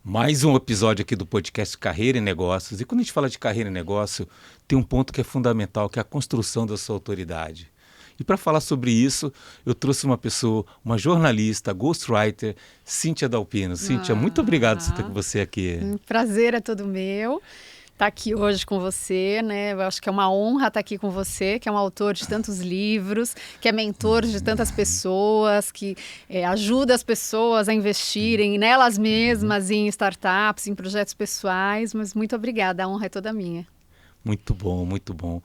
Mais um episódio aqui do podcast Carreira e Negócios. E quando a gente fala de carreira e negócio, tem um ponto que é fundamental, que é a construção da sua autoridade. E para falar sobre isso, eu trouxe uma pessoa, uma jornalista, ghostwriter, Cíntia Dalpino. Cíntia, muito obrigado por ter você aqui. Prazer é todo meu estar aqui hoje com você, né? Eu acho que é uma honra estar aqui com você, que é um autor de tantos livros, que é mentor de tantas pessoas, que ajuda as pessoas a investirem nelas mesmas, em startups, em projetos pessoais. Mas muito obrigada, a honra é toda minha. Muito bom, muito bom.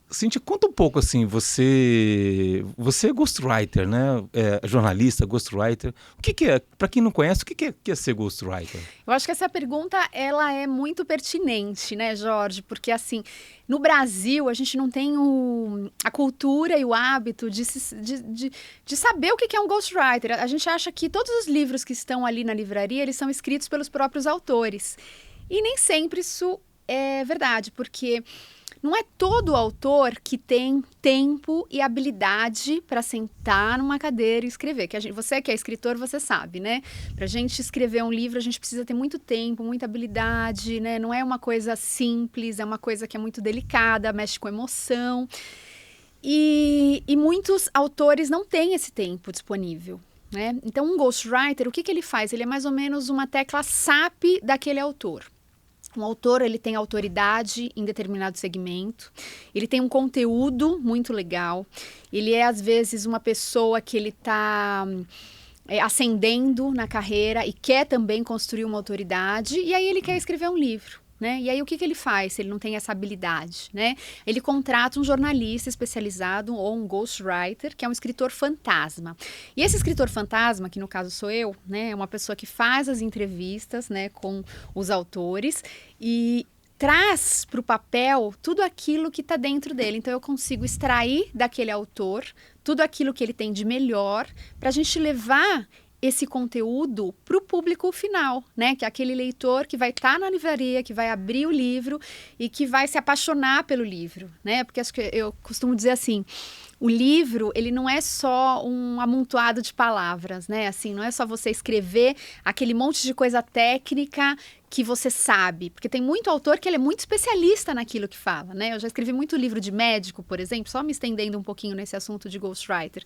Cíntia, conta um pouco assim, você é ghostwriter, né? Jornalista, ghostwriter. O que é, para quem não conhece, o que é ser ghostwriter? Eu acho que essa pergunta, ela é muito pertinente, né, Jorge? Porque assim, no Brasil, a gente não tem a cultura e o hábito de saber o que é um ghostwriter. A gente acha que todos os livros que estão ali na livraria, eles são escritos pelos próprios autores. E nem sempre isso é verdade, porque não é todo autor que tem tempo e habilidade para sentar numa cadeira e escrever. Você que é escritor, você sabe, né? Para a gente escrever um livro, a gente precisa ter muito tempo, muita habilidade, né? Não é uma coisa simples, é uma coisa que é muito delicada, mexe com emoção. E muitos autores não têm esse tempo disponível, né? Então, um ghostwriter, o que ele faz? Ele é mais ou menos uma tecla SAP daquele autor. Um autor, ele tem autoridade em determinado segmento, ele tem um conteúdo muito legal, ele é, às vezes, uma pessoa que ele está ascendendo na carreira e quer também construir uma autoridade, e aí ele quer escrever um livro. Né? E aí o que ele faz se ele não tem essa habilidade? Né? Ele contrata um jornalista especializado ou um ghostwriter, que é um escritor fantasma. E esse escritor fantasma, que no caso sou eu, né, é uma pessoa que faz as entrevistas, né, com os autores e traz para o papel tudo aquilo que está dentro dele. Então eu consigo extrair daquele autor tudo aquilo que ele tem de melhor para a gente levar esse conteúdo para o público final, né? Que é aquele leitor que vai estar na livraria, que vai abrir o livro e que vai se apaixonar pelo livro, né? Porque acho que eu costumo dizer assim, o livro, ele não é só um amontoado de palavras, né? Assim, não é só você escrever aquele monte de coisa técnica que você sabe, porque tem muito autor que ele é muito especialista naquilo que fala, né? Eu já escrevi muito livro de médico, por exemplo, só me estendendo um pouquinho nesse assunto de ghostwriter.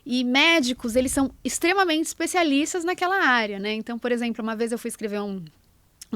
E médicos, eles são extremamente especialistas naquela área, né? Então, por exemplo, uma vez eu fui escrever um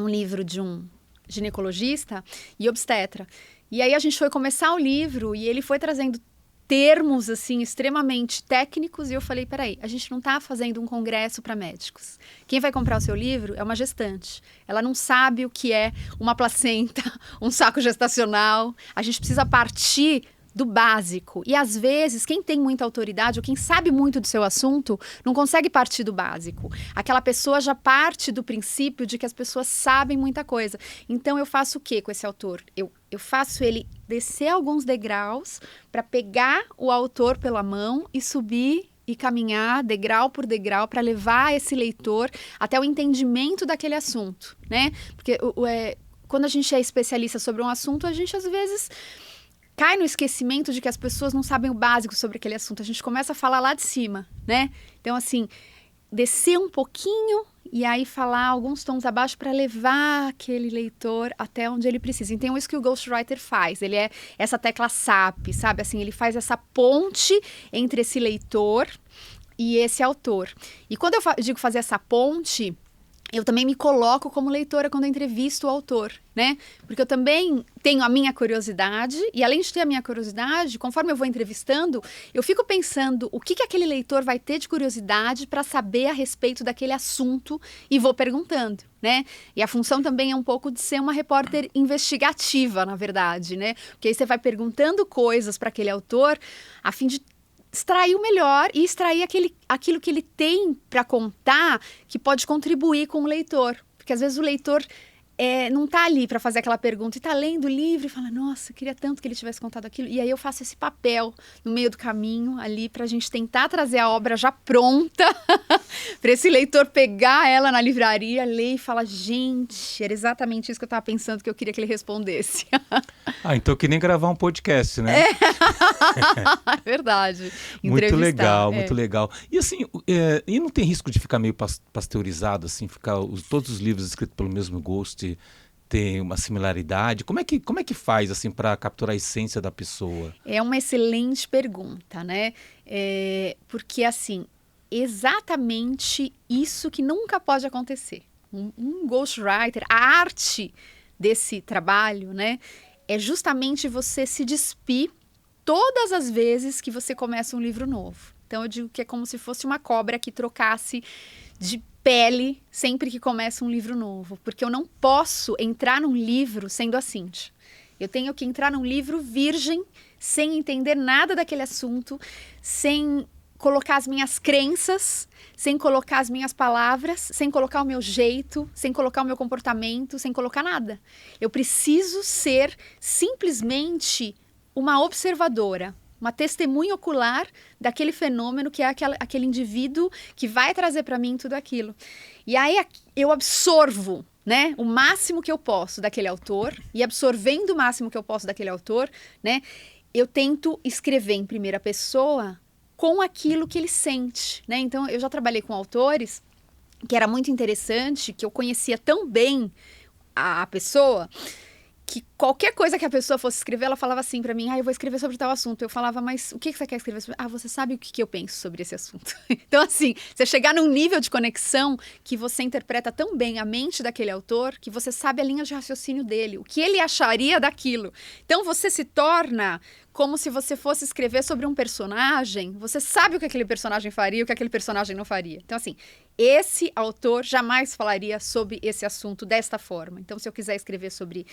livro de um ginecologista e obstetra. E aí a gente foi começar o livro e ele foi trazendo termos, assim, extremamente técnicos e eu falei, peraí, a gente não está fazendo um congresso para médicos. Quem vai comprar o seu livro é uma gestante. Ela não sabe o que é uma placenta, um saco gestacional. A gente precisa partir do básico. E, às vezes, quem tem muita autoridade ou quem sabe muito do seu assunto não consegue partir do básico. Aquela pessoa já parte do princípio de que as pessoas sabem muita coisa. Então, eu faço o quê com esse autor? Eu faço ele descer alguns degraus para pegar o autor pela mão e subir e caminhar degrau por degrau para levar esse leitor até o entendimento daquele assunto, né? Porque quando a gente é especialista sobre um assunto, a gente, às vezes, cai no esquecimento de que as pessoas não sabem o básico sobre aquele assunto. A gente começa a falar lá de cima, né? Então, assim, descer um pouquinho e aí falar alguns tons abaixo para levar aquele leitor até onde ele precisa. Então, é isso que o ghostwriter faz. Ele é essa tecla SAP, sabe? Assim, ele faz essa ponte entre esse leitor e esse autor. E quando eu digo fazer essa ponte, eu também me coloco como leitora quando eu entrevisto o autor, né? Porque eu também tenho a minha curiosidade e, além de ter a minha curiosidade, conforme eu vou entrevistando, eu fico pensando o que aquele leitor vai ter de curiosidade para saber a respeito daquele assunto e vou perguntando, né? E a função também é um pouco de ser uma repórter investigativa, na verdade, né? Porque aí você vai perguntando coisas para aquele autor a fim de extrair o melhor e extrair aquilo que ele tem para contar que pode contribuir com o leitor. Porque às vezes o leitor não tá ali para fazer aquela pergunta e tá lendo o livro e fala, nossa, eu queria tanto que ele tivesse contado aquilo. E aí eu faço esse papel no meio do caminho ali pra gente tentar trazer a obra já pronta para esse leitor pegar ela na livraria, ler e falar, gente, era exatamente isso que eu tava pensando que eu queria que ele respondesse. Então que nem gravar um podcast, né? É verdade. Muito legal, muito legal. E assim, e não tem risco de ficar meio pasteurizado, assim, ficar todos os livros escritos pelo mesmo Ghost tem uma similaridade? Como é que faz, assim, para capturar a essência da pessoa? É uma excelente pergunta, né? Porque, assim, exatamente isso que nunca pode acontecer. Um ghostwriter, a arte desse trabalho, né? É justamente você se despir todas as vezes que você começa um livro novo. Então, eu digo que é como se fosse uma cobra que trocasse de pele sempre que começa um livro novo. Porque eu não posso entrar num livro sendo a Cíntia. Eu tenho que entrar num livro virgem, sem entender nada daquele assunto, sem colocar as minhas crenças, sem colocar as minhas palavras, sem colocar o meu jeito, sem colocar o meu comportamento, sem colocar nada. Eu preciso ser simplesmente uma observadora, uma testemunha ocular daquele fenômeno que é aquele indivíduo que vai trazer para mim tudo aquilo. E aí eu absorvo, né, o máximo que eu posso daquele autor, e absorvendo o máximo que eu posso daquele autor, né, eu tento escrever em primeira pessoa com aquilo que ele sente, né? Então, eu já trabalhei com autores que era muito interessante, que eu conhecia tão bem a pessoa, que qualquer coisa que a pessoa fosse escrever, ela falava assim pra mim, eu vou escrever sobre tal assunto. Eu falava, mas o que você quer escrever sobre? Você sabe o que eu penso sobre esse assunto. Então, assim, você chegar num nível de conexão que você interpreta tão bem a mente daquele autor, que você sabe a linha de raciocínio dele, o que ele acharia daquilo. Então, você se torna como se você fosse escrever sobre um personagem, você sabe o que aquele personagem faria e o que aquele personagem não faria. Então, assim, esse autor jamais falaria sobre esse assunto desta forma. Então, se eu quiser escrever sobre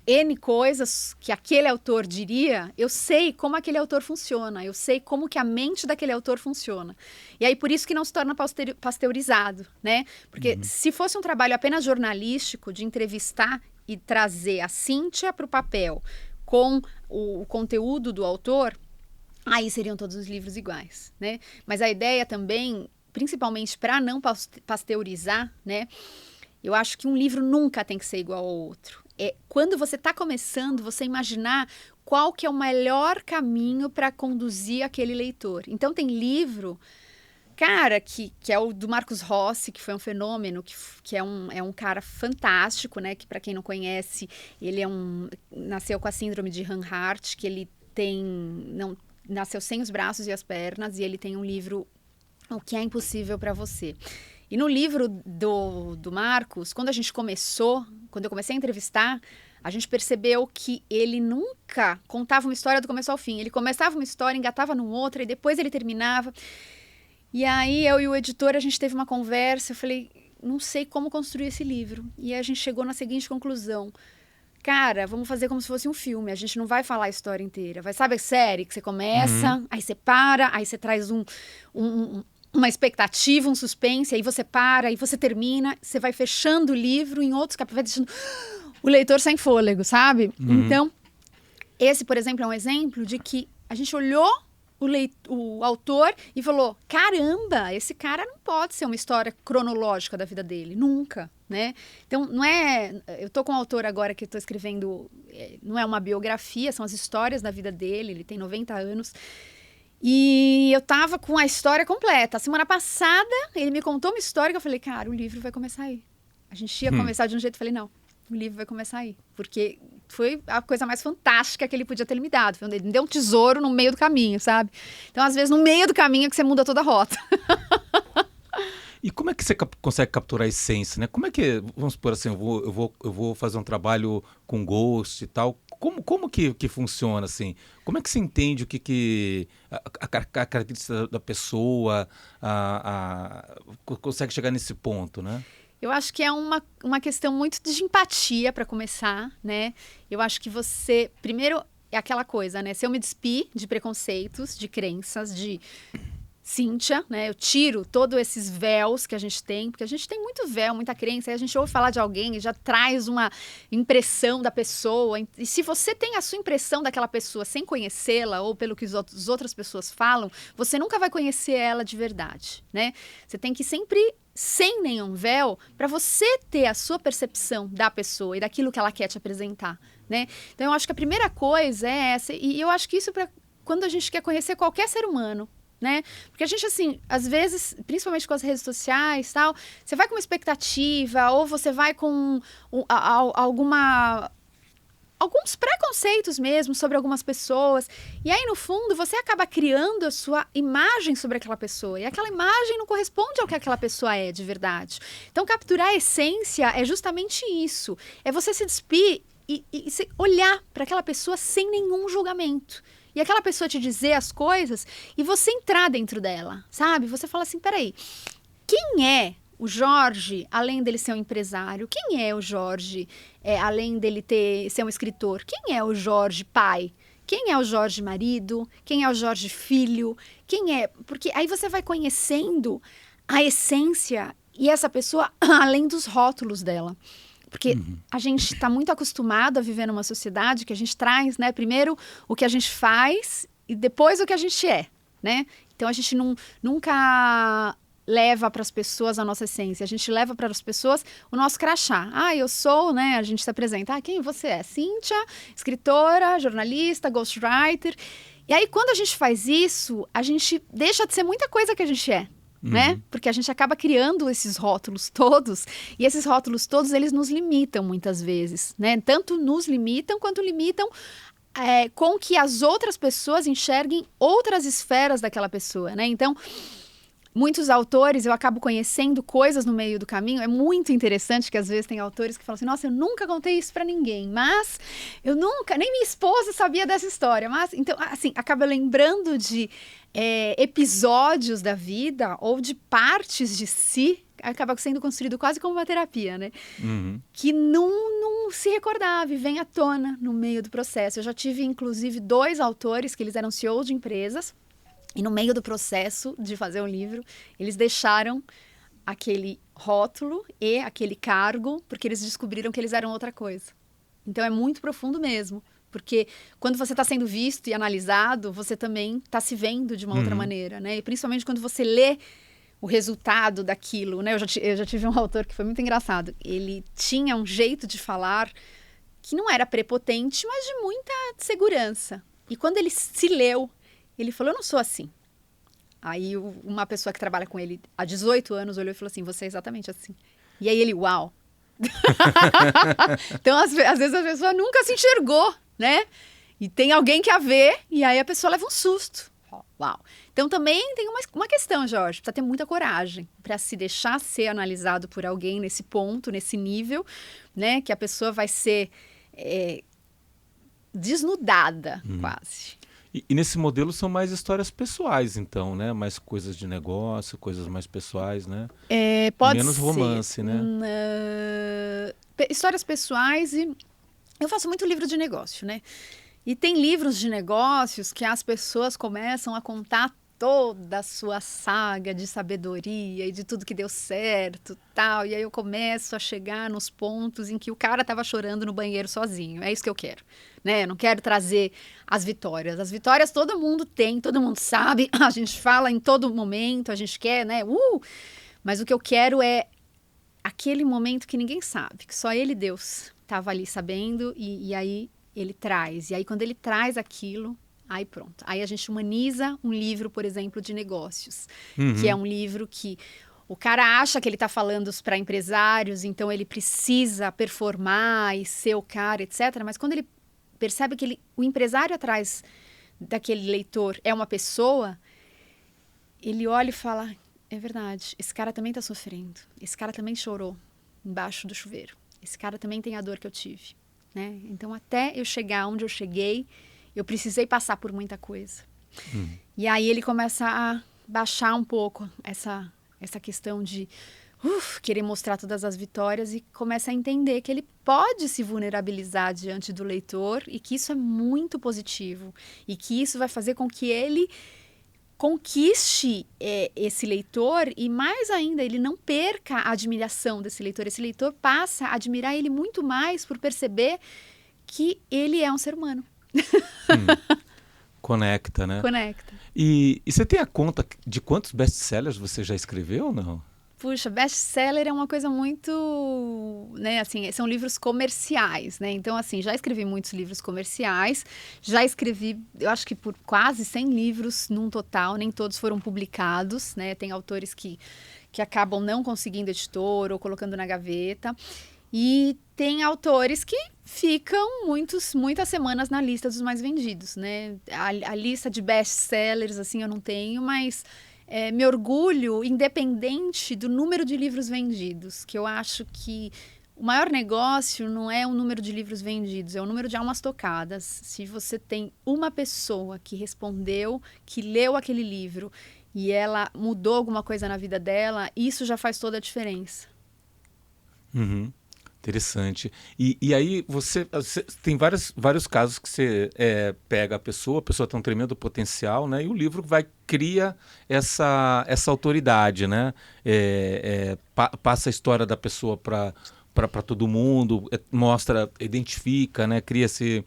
N coisas que aquele autor diria, eu sei como aquele autor funciona, eu sei como que a mente daquele autor funciona. E aí, por isso que não se torna pasteurizado, né? Porque se fosse um trabalho apenas jornalístico, de entrevistar e trazer a Cíntia para o papel com o conteúdo do autor, aí seriam todos os livros iguais, né? Mas a ideia também, principalmente para não pasteurizar, né? Eu acho que um livro nunca tem que ser igual ao outro. Quando você está começando, você imaginar qual que é o melhor caminho para conduzir aquele leitor. Então, tem livro, cara, que é o do Marcos Rossi, que foi um fenômeno, que é um cara fantástico, né? Que, para quem não conhece, ele nasceu com a síndrome de Hanhart, que ele nasceu sem os braços e as pernas, e ele tem um livro, O que é Impossível para Você. E no livro do Marcos, quando eu comecei a entrevistar, a gente percebeu que ele nunca contava uma história do começo ao fim. Ele começava uma história, engatava numa outra, e depois ele terminava. E aí, eu e o editor, a gente teve uma conversa, eu falei, não sei como construir esse livro. E a gente chegou na seguinte conclusão. Cara, vamos fazer como se fosse um filme, a gente não vai falar a história inteira. Sabe a série que você começa, aí você para, aí você traz uma expectativa, um suspense, aí você para, aí você termina, você vai fechando o livro em outros capítulos, vai deixando o leitor sem fôlego, sabe? Então, esse, por exemplo, é um exemplo de que a gente olhou o autor e falou, caramba, esse cara não pode ser uma história cronológica da vida dele, nunca, né? Então, não é... Eu tô com um autor agora que eu tô escrevendo, não é uma biografia, são as histórias da vida dele, ele tem 90 anos, e eu tava com a história completa. A semana passada, ele me contou uma história que eu falei, cara, o livro vai começar aí. A gente ia começar de um jeito, eu falei, não, o livro vai começar aí, porque foi a coisa mais fantástica que ele podia ter me dado. Ele me deu um tesouro no meio do caminho, sabe? Então, às vezes, no meio do caminho é que você muda toda a rota. E como é que você consegue capturar a essência, né? Como é que, vamos supor assim, eu vou fazer um trabalho com Ghost e tal, como que funciona, assim? Como é que você entende a característica da pessoa, consegue chegar nesse ponto, né? Eu acho que é uma questão muito de empatia, para começar, né? Eu acho que você, primeiro, é aquela coisa, né? Se eu me despir de preconceitos, de crenças, de Cíntia, né? Eu tiro todos esses véus que a gente tem, porque a gente tem muito véu, muita crença, aí a gente ouve falar de alguém e já traz uma impressão da pessoa. E se você tem a sua impressão daquela pessoa sem conhecê-la, ou pelo que as outras pessoas falam, você nunca vai conhecer ela de verdade, né? Você tem que sempre, sem nenhum véu, para você ter a sua percepção da pessoa e daquilo que ela quer te apresentar, né? Então, eu acho que a primeira coisa é essa, e eu acho que isso para quando a gente quer conhecer qualquer ser humano, né? Porque a gente, assim, às vezes, principalmente com as redes sociais e tal, você vai com uma expectativa ou você vai com alguns preconceitos mesmo sobre algumas pessoas. E aí, no fundo, você acaba criando a sua imagem sobre aquela pessoa. E aquela imagem não corresponde ao que aquela pessoa é de verdade. Então, capturar a essência é justamente isso. É você se despir e olhar para aquela pessoa sem nenhum julgamento. E aquela pessoa te dizer as coisas e você entrar dentro dela, sabe? Você fala assim, peraí, quem é o Jorge, além dele ser um empresário? Quem é o Jorge, além dele ser um escritor? Quem é o Jorge pai? Quem é o Jorge marido? Quem é o Jorge filho? Quem é? Porque aí você vai conhecendo a essência e essa pessoa além dos rótulos dela. Porque a gente está muito acostumado a viver numa sociedade que a gente traz, né? Primeiro o que a gente faz e depois o que a gente é, né? Então a gente nunca leva para as pessoas a nossa essência. A gente leva para as pessoas o nosso crachá. Ah, eu sou, né? A gente se apresenta. Ah, quem você é? Cíntia, escritora, jornalista, ghostwriter. E aí quando a gente faz isso, a gente deixa de ser muita coisa que a gente é. Né? Porque a gente acaba criando esses rótulos todos, e esses rótulos todos, eles nos limitam muitas vezes, né? Tanto nos limitam, quanto limitam com que as outras pessoas enxerguem outras esferas daquela pessoa, né? Então, muitos autores, eu acabo conhecendo coisas no meio do caminho. É muito interessante que às vezes tem autores que falam assim, nossa, eu nunca contei isso pra ninguém, mas eu nunca, nem minha esposa sabia dessa história. Mas, então, assim, acaba lembrando de episódios da vida ou de partes de si, acaba sendo construído quase como uma terapia, né? Que não se recordava e vem à tona no meio do processo. Eu já tive, inclusive, 2 autores que eles eram CEOs de empresas, e no meio do processo de fazer um livro, eles deixaram aquele rótulo e aquele cargo, porque eles descobriram que eles eram outra coisa. Então, é muito profundo mesmo. Porque quando você está sendo visto e analisado, você também está se vendo de uma outra maneira, né? E principalmente quando você lê o resultado daquilo, né? Eu já tive um autor que foi muito engraçado. Ele tinha um jeito de falar que não era prepotente, mas de muita segurança. E quando ele se leu, ele falou, eu não sou assim. Aí uma pessoa que trabalha com ele há 18 anos olhou e falou assim, você é exatamente assim. E aí ele, uau. Então, às vezes a pessoa nunca se enxergou, né? E tem alguém que a vê, e aí a pessoa leva um susto. Uau. Então, também tem uma questão, Jorge. Precisa ter muita coragem para se deixar ser analisado por alguém nesse ponto, nesse nível, né? Que a pessoa vai ser desnudada, quase. E nesse modelo são mais histórias pessoais, então, né? Mais coisas de negócio, coisas mais pessoais, né? Pode menos ser. romance, né? Histórias pessoais e... Eu faço muito livro de negócio, né? E tem livros de negócios que as pessoas começam a contar toda a sua saga de sabedoria e de tudo que deu certo, tal. E aí eu começo a chegar nos pontos em que o cara estava chorando no banheiro sozinho. É isso que eu quero, né? Eu não quero trazer as vitórias. As vitórias todo mundo tem, todo mundo sabe. A gente fala em todo momento, a gente quer, né? Mas o que eu quero é aquele momento que ninguém sabe, que só ele e Deus estava ali sabendo, e aí ele traz. E aí quando ele traz aquilo, aí pronto. Aí a gente humaniza um livro, por exemplo, de negócios, que é um livro que o cara acha que ele está falando para empresários, então ele precisa performar e ser o cara, etc. Mas quando ele percebe que o empresário atrás daquele leitor é uma pessoa, ele olha e fala, é verdade, esse cara também está sofrendo, esse cara também chorou embaixo do chuveiro, esse cara também tem a dor que eu tive, né? Então, até eu chegar onde eu cheguei, eu precisei passar por muita coisa. E aí ele começa a baixar um pouco essa questão de querer mostrar todas as vitórias, e começa a entender que ele pode se vulnerabilizar diante do leitor e que isso é muito positivo e que isso vai fazer com que ele conquiste esse leitor e, mais ainda, ele não perca a admiração desse leitor. Esse leitor passa a admirar ele muito mais por perceber que ele é um ser humano. Conecta, né? Conecta. E você tem a conta de quantos best-sellers você já escreveu ou não? Puxa, best-seller é uma coisa muito, né, assim, são livros comerciais, né? Então, assim, já escrevi muitos livros comerciais, já escrevi, eu acho que por quase 100 livros num total, nem todos foram publicados, né? Tem autores que acabam não conseguindo editor ou colocando na gaveta. E tem autores que ficam muitas semanas na lista dos mais vendidos, né? A lista de best-sellers, assim, eu não tenho, mas me orgulho, independente do número de livros vendidos, que eu acho que o maior negócio não é o número de livros vendidos, é o número de almas tocadas. Se você tem uma pessoa que respondeu, que leu aquele livro e ela mudou alguma coisa na vida dela, isso já faz toda a diferença. Uhum. Interessante. E aí você tem vários casos que você pega a pessoa tem um tremendo potencial, né? E o livro cria essa autoridade, né? Passa a história da pessoa para todo mundo, identifica, né? Cria esse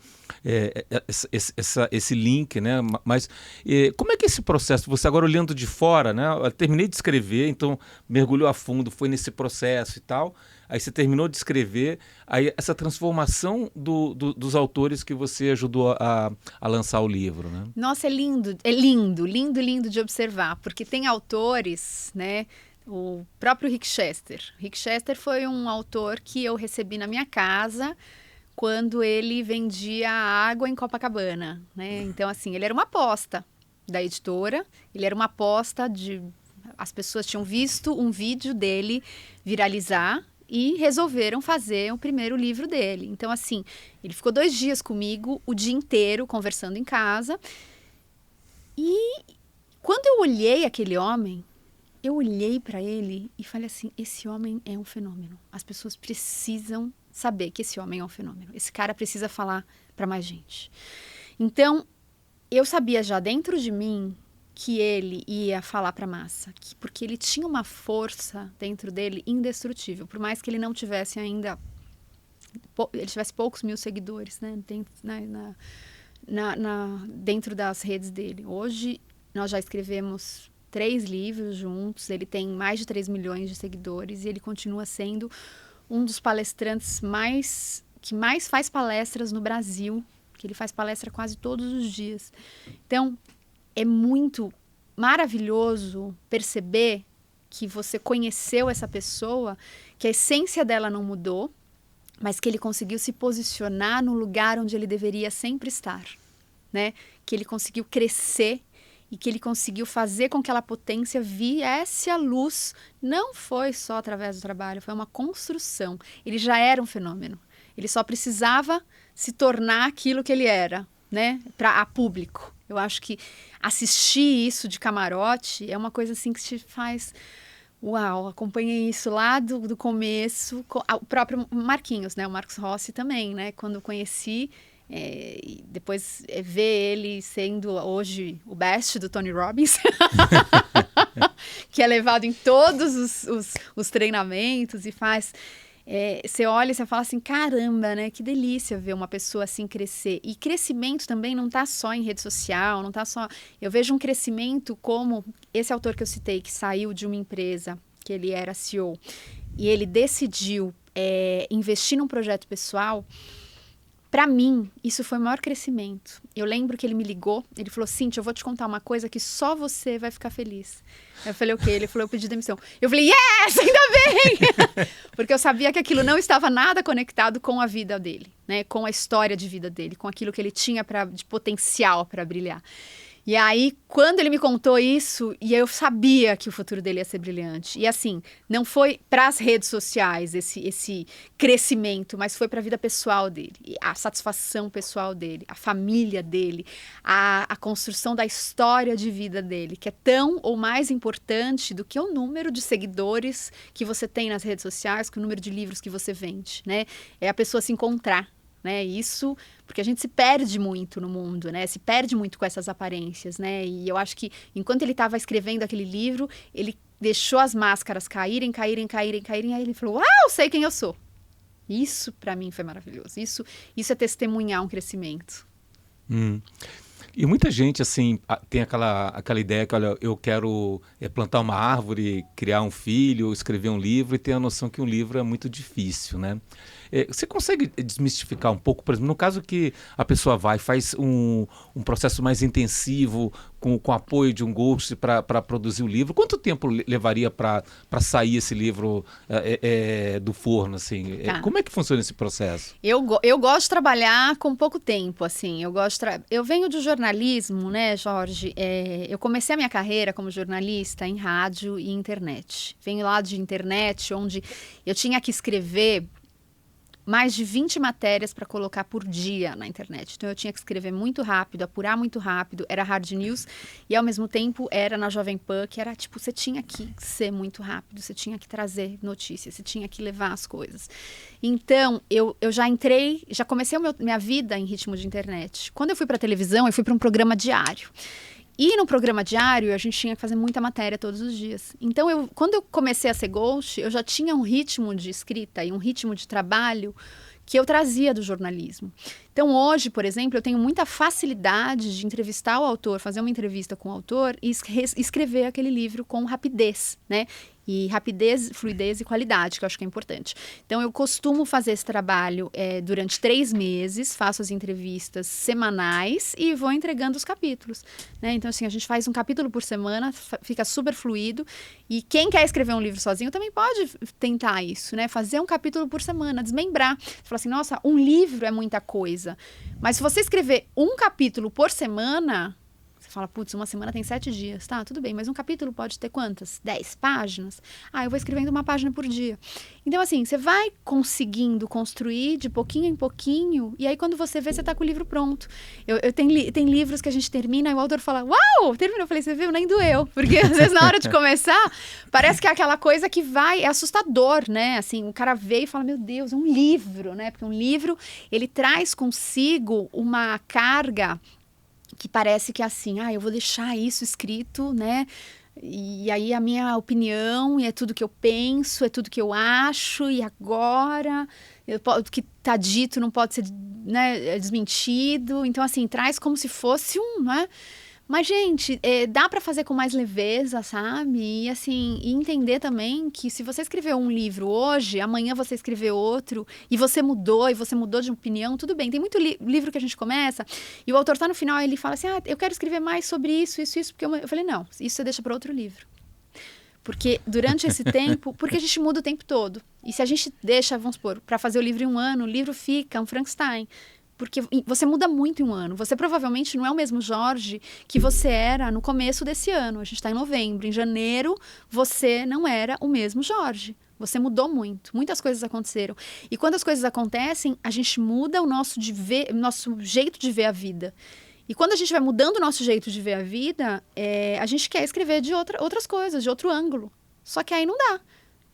link, né? Mas como é que é esse processo? Você agora olhando de fora, né? Eu terminei de escrever, então mergulhou a fundo, foi nesse processo e tal. Aí você terminou de escrever, aí essa transformação dos autores que você ajudou a lançar o livro, né? Nossa, é lindo de observar, porque tem autores, né? O próprio Rick Chester. Rick Chester foi um autor que eu recebi na minha casa quando ele vendia água em Copacabana, né? Então, assim, ele era uma aposta da editora, ele era uma aposta as pessoas tinham visto um vídeo dele viralizar e resolveram fazer o primeiro livro dele. Então, assim, ele ficou 2 dias comigo, o dia inteiro, conversando em casa. E quando eu olhei aquele homem, eu olhei para ele e falei assim, esse homem é um fenômeno. As pessoas precisam saber que esse homem é um fenômeno. Esse cara precisa falar para mais gente. Então, eu sabia já dentro de mim que ele ia falar para a massa, porque ele tinha uma força dentro dele indestrutível, por mais que ele não tivesse ainda, ele tivesse poucos mil seguidores, né, dentro das redes dele. Hoje nós já escrevemos 3 livros juntos, ele tem mais de 3 milhões de seguidores e ele continua sendo um dos palestrantes que mais faz palestras no Brasil, que ele faz palestra quase todos os dias. Então, é muito maravilhoso perceber que você conheceu essa pessoa, que a essência dela não mudou, mas que ele conseguiu se posicionar no lugar onde ele deveria sempre estar, né? Que ele conseguiu crescer e que ele conseguiu fazer com que aquela potência viesse à luz. Não foi só através do trabalho, foi uma construção. Ele já era um fenômeno. Ele só precisava se tornar aquilo que ele era, né? A público. Eu acho que assistir isso de camarote é uma coisa assim que te faz... Uau, acompanhei isso lá do começo. O próprio Marquinhos, né? O Marcos Rossi também, né? Quando eu conheci, e depois ver ele sendo hoje o best do Tony Robbins, que é levado em todos os treinamentos e faz... você olha e você fala assim, caramba, né? Que delícia ver uma pessoa assim crescer. E crescimento também não está só em rede social, não está só... Eu vejo um crescimento como esse autor que eu citei, que saiu de uma empresa, que ele era CEO, e ele decidiu investir num projeto pessoal. Para mim, isso foi o maior crescimento. Eu lembro que ele me ligou, ele falou, Cíntia, eu vou te contar uma coisa que só você vai ficar feliz. Eu falei, o quê? Ele falou, eu pedi demissão. Eu falei, yes, ainda bem! Porque eu sabia que aquilo não estava nada conectado com a vida dele, né? Com a história de vida dele, com aquilo que ele tinha de potencial para brilhar. E aí, quando ele me contou isso, e eu sabia que o futuro dele ia ser brilhante. E assim, não foi para as redes sociais esse crescimento, mas foi para a vida pessoal dele, a satisfação pessoal dele, a família dele, a construção da história de vida dele, que é tão ou mais importante do que o número de seguidores que você tem nas redes sociais, que o número de livros que você vende, né? É a pessoa se encontrar, né? Isso porque a gente se perde muito no mundo, né? Se perde muito com essas aparências, né? E eu acho que enquanto ele estava escrevendo aquele livro, ele deixou as máscaras caírem, aí ele falou: "Uau, sei quem eu sou". Isso para mim foi maravilhoso. Isso é testemunhar um crescimento. E muita gente, assim, tem aquela ideia que, olha, eu quero plantar uma árvore, criar um filho, escrever um livro, e tem a noção que um livro é muito difícil, né? Você consegue desmistificar um pouco, por exemplo, no caso que a pessoa faz um processo mais intensivo, com apoio de um ghost para produzir o livro, quanto tempo levaria para sair esse livro do forno, assim? Tá. Como é que funciona esse processo? Eu gosto de trabalhar com pouco tempo, assim. Eu venho do jornalismo, né, Jorge? Eu comecei a minha carreira como jornalista em rádio e internet. Venho lá de internet, onde eu tinha que escrever mais de 20 matérias para colocar por dia na internet. Então, eu tinha que escrever muito rápido, apurar muito rápido. Era hard news e, ao mesmo tempo, era na Jovem Pan, que era tipo, você tinha que ser muito rápido, você tinha que trazer notícias, você tinha que levar as coisas. Então, eu já comecei minha vida em ritmo de internet. Quando eu fui para a televisão, eu fui para um programa diário. E no programa diário, a gente tinha que fazer muita matéria todos os dias. Então, quando eu comecei a ser ghost, eu já tinha um ritmo de escrita e um ritmo de trabalho que eu trazia do jornalismo. Então, hoje, por exemplo, eu tenho muita facilidade de entrevistar o autor, fazer uma entrevista com o autor e escrever aquele livro com rapidez, né? E rapidez, fluidez e qualidade, que eu acho que é importante. Então, eu costumo fazer esse trabalho durante 3 meses, faço as entrevistas semanais e vou entregando os capítulos, né? Então, assim, a gente faz um capítulo por semana, fica super fluido. E quem quer escrever um livro sozinho também pode tentar isso, né? Fazer um capítulo por semana, desmembrar. Você fala assim, nossa, um livro é muita coisa. Mas se você escrever um capítulo por semana... Você fala, putz, uma semana tem 7 dias. Tá, tudo bem, mas um capítulo pode ter quantas? 10 páginas? Eu vou escrevendo uma página por dia. Então, assim, você vai conseguindo construir de pouquinho em pouquinho, e aí quando você vê, você tá com o livro pronto. Tem livros que a gente termina e o autor fala, uau, terminou. Eu falei, você viu? Nem doeu. Porque às vezes na hora de começar, parece que é aquela coisa que é assustador, né? Assim, o cara vê e fala, meu Deus, é um livro, né? Porque um livro, ele traz consigo uma carga que parece que é assim, eu vou deixar isso escrito, né? E aí a minha opinião, e é tudo que eu penso, é tudo que eu acho, e agora o que está dito não pode ser, né, desmentido. Então, assim, traz como se fosse né? Mas, gente, dá para fazer com mais leveza, sabe? E, assim, entender também que se você escreveu um livro hoje, amanhã você escreveu outro, e você mudou de opinião, tudo bem. Tem muito livro que a gente começa, e o autor tá no final, ele fala assim, eu quero escrever mais sobre isso, porque eu falei, não, isso você deixa para outro livro. Porque durante esse tempo, porque a gente muda o tempo todo. E se a gente deixa, vamos supor, para fazer o livro em um ano, o livro fica um Frankenstein. Porque você muda muito em um ano. Você provavelmente não é o mesmo Jorge que você era no começo desse ano. A gente está em novembro. Em janeiro, você não era o mesmo Jorge. Você mudou muito. Muitas coisas aconteceram. E quando as coisas acontecem, a gente muda o nosso jeito de ver a vida. E quando a gente vai mudando o nosso jeito de ver a vida, a gente quer escrever de outras coisas, de outro ângulo. Só que aí não dá.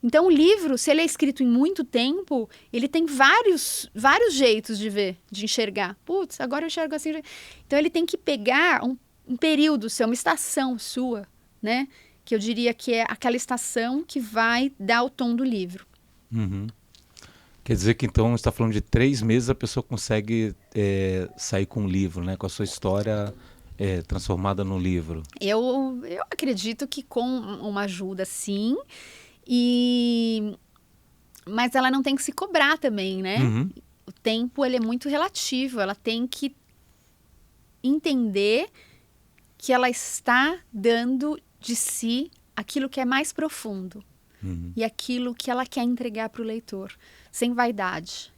Então, o livro, se ele é escrito em muito tempo, ele tem vários jeitos de ver, de enxergar. Putz, agora eu enxergo assim. Então, ele tem que pegar um período seu, uma estação sua, né? Que eu diria que é aquela estação que vai dar o tom do livro. Uhum. Quer dizer que, então, você está falando de 3 meses, a pessoa consegue sair com um livro, né? Com a sua história transformada no livro. Eu acredito que com uma ajuda, sim. Mas ela não tem que se cobrar também, né? Uhum. O tempo, ele é muito relativo. Ela tem que entender que ela está dando de si aquilo que é mais profundo. Uhum. E aquilo que ela quer entregar para o leitor, sem vaidade.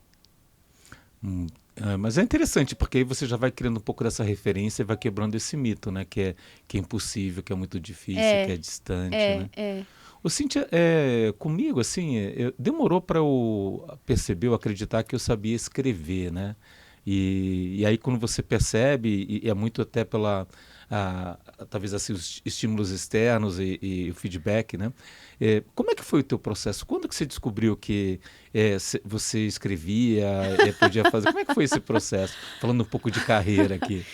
Mas é interessante, porque aí você já vai criando um pouco dessa referência e vai quebrando esse mito, né? Que é impossível, que é muito difícil, que é distante, né? Ô, Cíntia, comigo, assim, demorou para eu perceber, eu acreditar que eu sabia escrever, né? E aí quando você percebe, e é muito até pela... talvez assim, os estímulos externos e o feedback, né? Como é que foi o teu processo? Quando que você descobriu que você escrevia, podia fazer? Como é que foi esse processo? Falando um pouco de carreira aqui.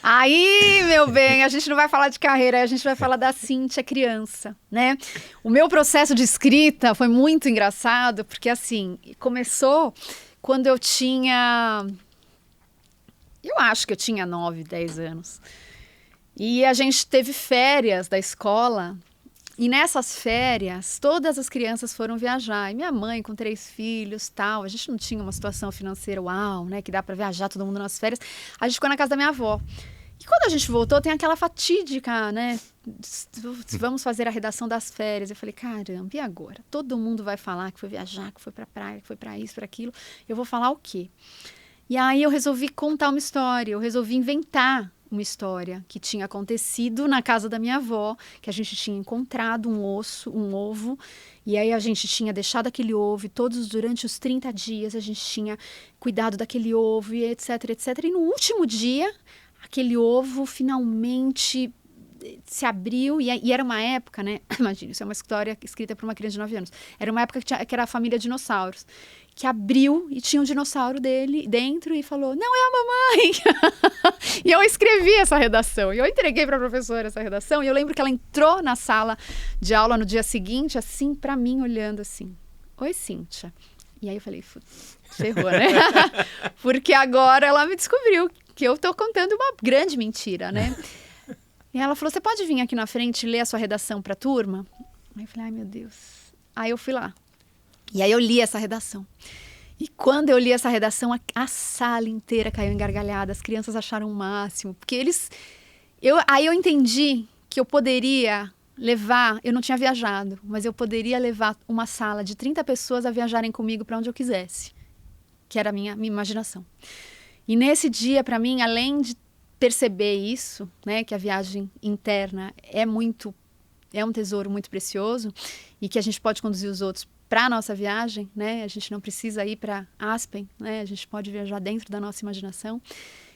Aí, meu bem, a gente não vai falar de carreira, a gente vai falar da Cíntia criança, né? O meu processo de escrita foi muito engraçado, porque assim, começou quando eu tinha... Eu acho que eu tinha 9, 10 anos. E a gente teve férias da escola, e nessas férias, todas as crianças foram viajar. E minha mãe, com 3 filhos, tal, a gente não tinha uma situação financeira, uau, né, que dá para viajar todo mundo nas férias. A gente ficou na casa da minha avó. E quando a gente voltou, tem aquela fatídica, né, vamos fazer a redação das férias. Eu falei, caramba, e agora? Todo mundo vai falar que foi viajar, que foi pra praia, que foi pra isso, pra aquilo. Eu vou falar o quê? E aí eu resolvi contar uma história, eu resolvi inventar uma história que tinha acontecido na casa da minha avó, que a gente tinha encontrado um ovo, e aí a gente tinha deixado aquele ovo, e durante os 30 dias a gente tinha cuidado daquele ovo, e etc, etc. E no último dia, aquele ovo finalmente se abriu, e era uma época, né? Imagina, isso é uma história escrita por uma criança de 9 anos. Era uma época que era a família dinossauros, que abriu e tinha um dinossauro dele dentro e falou, não é a mamãe! E eu escrevi essa redação, e eu entreguei para a professora essa redação, e eu lembro que ela entrou na sala de aula no dia seguinte, assim, para mim, olhando assim, oi, Cíntia. E aí eu falei, ferrou, né? Porque agora ela me descobriu que eu tô contando uma grande mentira, né? E ela falou, você pode vir aqui na frente e ler a sua redação para a turma? Aí eu falei, ai, meu Deus. Aí eu fui lá. E aí eu li essa redação. E quando eu li essa redação, a sala inteira caiu em gargalhada. As crianças acharam o máximo. Porque aí eu entendi que eu poderia levar... Eu não tinha viajado, mas eu poderia levar uma sala de 30 pessoas a viajarem comigo para onde eu quisesse. Que era a minha imaginação. E nesse dia, para mim, além de perceber isso, né, que a viagem interna é um tesouro muito precioso e que a gente pode conduzir os outros para a nossa viagem, né? A gente não precisa ir para Aspen, né? A gente pode viajar dentro da nossa imaginação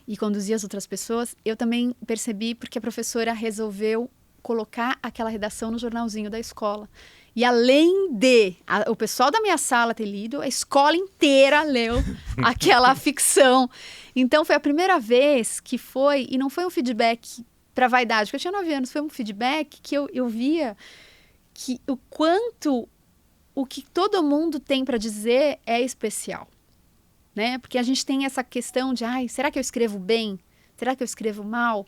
e conduzir as outras pessoas. Eu também percebi porque a professora resolveu colocar aquela redação no jornalzinho da escola. E além de o pessoal da minha sala ter lido, a escola inteira leu aquela ficção. Então foi a primeira vez que foi, e não foi um feedback para vaidade, porque eu tinha 9 anos, foi um feedback que eu via que o quanto o que todo mundo tem para dizer é especial, né? Porque a gente tem essa questão de, será que eu escrevo bem? Será que eu escrevo mal?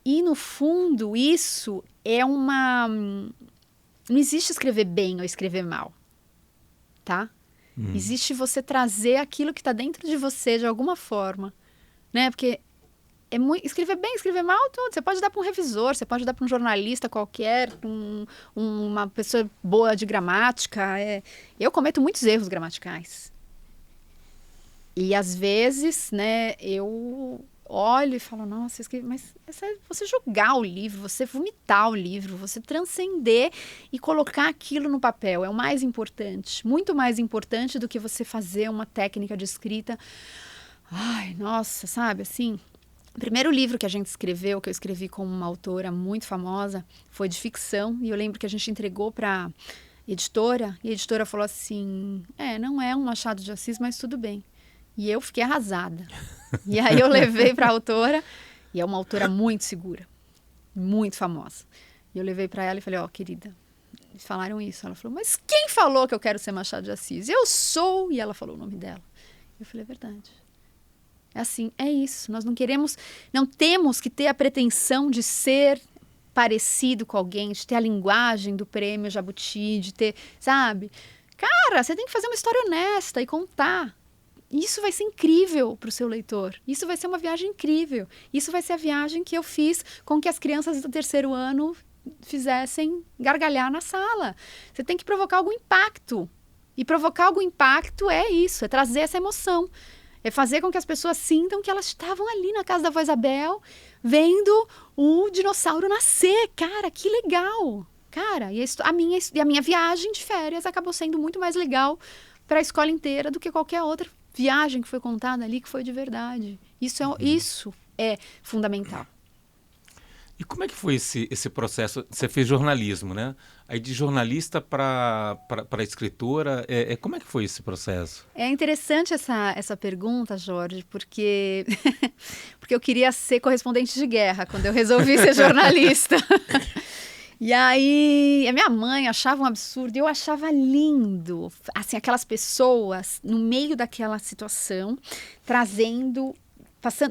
E no fundo isso é uma... Não existe escrever bem ou escrever mal, tá? Existe você trazer aquilo que está dentro de você de alguma forma, né? Porque escrever bem, escrever mal, tudo. Você pode dar para um revisor, você pode dar para um jornalista qualquer, uma pessoa boa de gramática. Eu cometo muitos erros gramaticais. E às vezes, né, eu olho e falo, nossa, mas é você jogar o livro, você vomitar o livro, você transcender e colocar aquilo no papel. É o mais importante, muito mais importante do que você fazer uma técnica de escrita. Ai, nossa, sabe, assim... O primeiro livro que a gente escreveu, que eu escrevi com uma autora muito famosa, foi de ficção. E eu lembro que a gente entregou para a editora, e a editora falou assim, não é um Machado de Assis, mas tudo bem. E eu fiquei arrasada. E aí eu levei para a autora, e é uma autora muito segura, muito famosa. E eu levei para ela e falei, querida, eles falaram isso. Ela falou, mas quem falou que eu quero ser Machado de Assis? Eu sou! E ela falou o nome dela. Eu falei, é verdade. É assim, é isso. Nós não temos que ter a pretensão de ser parecido com alguém, de ter a linguagem do prêmio Jabuti, de ter, sabe? Cara, você tem que fazer uma história honesta e contar. Isso vai ser incrível para o seu leitor. Isso vai ser uma viagem incrível. Isso vai ser a viagem que eu fiz com que as crianças do 3º ano fizessem gargalhar na sala. Você tem que provocar algum impacto. E provocar algum impacto é isso, é trazer essa emoção. É fazer com que as pessoas sintam que elas estavam ali na casa da avó Isabel, vendo o dinossauro nascer. Cara, que legal! Cara, e a minha viagem de férias acabou sendo muito mais legal para a escola inteira do que qualquer outra viagem que foi contada ali, que foi de verdade. Isso é fundamental. E como é que foi esse processo? Você fez jornalismo, né? Aí de jornalista para escritora, como é que foi esse processo? É interessante essa pergunta, Jorge, porque eu queria ser correspondente de guerra quando eu resolvi ser jornalista. E aí, a minha mãe achava um absurdo, eu achava lindo, assim, aquelas pessoas no meio daquela situação,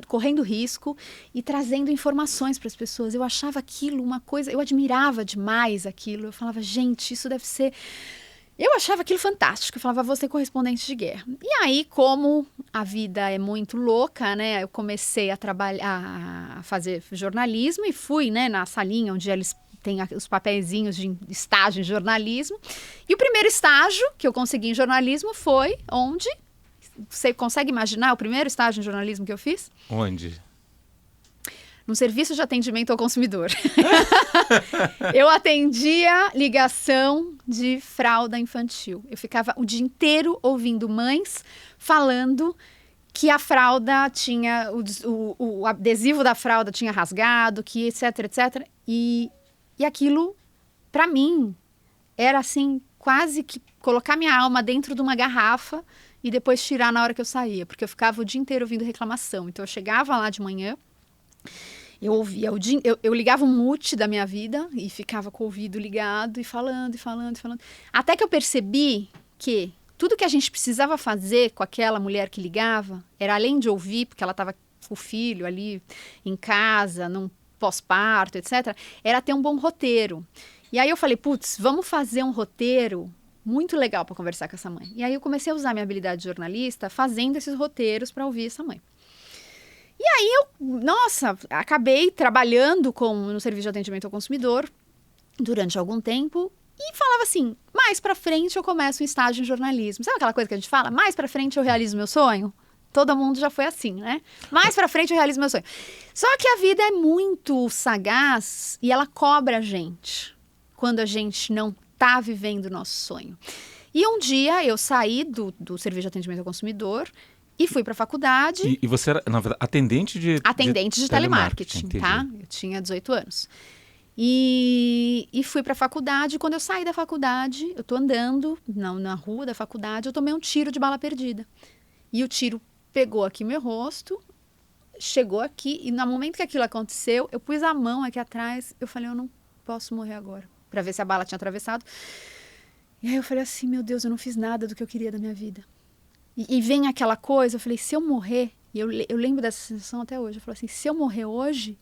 correndo risco e trazendo informações para as pessoas. Eu achava aquilo uma coisa, eu admirava demais aquilo. Eu falava, gente, isso deve ser... Eu achava aquilo fantástico. Eu falava, vou ser correspondente de guerra. E aí, como a vida é muito louca, né? Eu comecei a trabalhar, a fazer jornalismo e fui, né, na salinha onde eles têm os papeizinhos de estágio em jornalismo. E o primeiro estágio que eu consegui em jornalismo foi onde... Você consegue imaginar o primeiro estágio em jornalismo que eu fiz? Onde? No serviço de atendimento ao consumidor. Eu atendia ligação de fralda infantil. Eu ficava o dia inteiro ouvindo mães falando que a fralda tinha, o adesivo da fralda tinha rasgado, que etc, etc. E aquilo, para mim, era assim, quase que colocar minha alma dentro de uma garrafa e depois tirar na hora que eu saía, porque eu ficava o dia inteiro ouvindo reclamação. Então eu chegava lá de manhã, eu ouvia, eu ligava o mute da minha vida e ficava com o ouvido ligado e falando, e falando, e falando. Até que eu percebi que tudo que a gente precisava fazer com aquela mulher que ligava, era além de ouvir, porque ela estava com o filho ali em casa, num pós-parto, etc., era ter um bom roteiro. E aí eu falei, putz, vamos fazer um roteiro muito legal para conversar com essa mãe. E aí eu comecei a usar minha habilidade de jornalista fazendo esses roteiros para ouvir essa mãe. E aí acabei trabalhando no serviço de atendimento ao consumidor durante algum tempo e falava assim, mais para frente eu começo um estágio em jornalismo. Sabe aquela coisa que a gente fala? Mais para frente eu realizo meu sonho? Todo mundo já foi assim, né? Mais para frente eu realizo meu sonho. Só que a vida é muito sagaz e ela cobra a gente quando a gente não está vivendo o nosso sonho. E um dia eu saí do serviço de atendimento ao consumidor e fui para a faculdade. E você era, na verdade, atendente de telemarketing, tá? Eu tinha 18 anos. E fui para a faculdade. Quando eu saí da faculdade, eu tô andando na rua da faculdade, eu tomei um tiro de bala perdida. E o tiro pegou aqui meu rosto, chegou aqui, e no momento que aquilo aconteceu, eu pus a mão aqui atrás, eu falei, eu não posso morrer agora. Para ver se a bala tinha atravessado. E aí eu falei assim, meu Deus, eu não fiz nada do que eu queria da minha vida. E vem aquela coisa, eu falei, se eu morrer, e eu lembro dessa sensação até hoje, eu falei assim, se eu morrer hoje,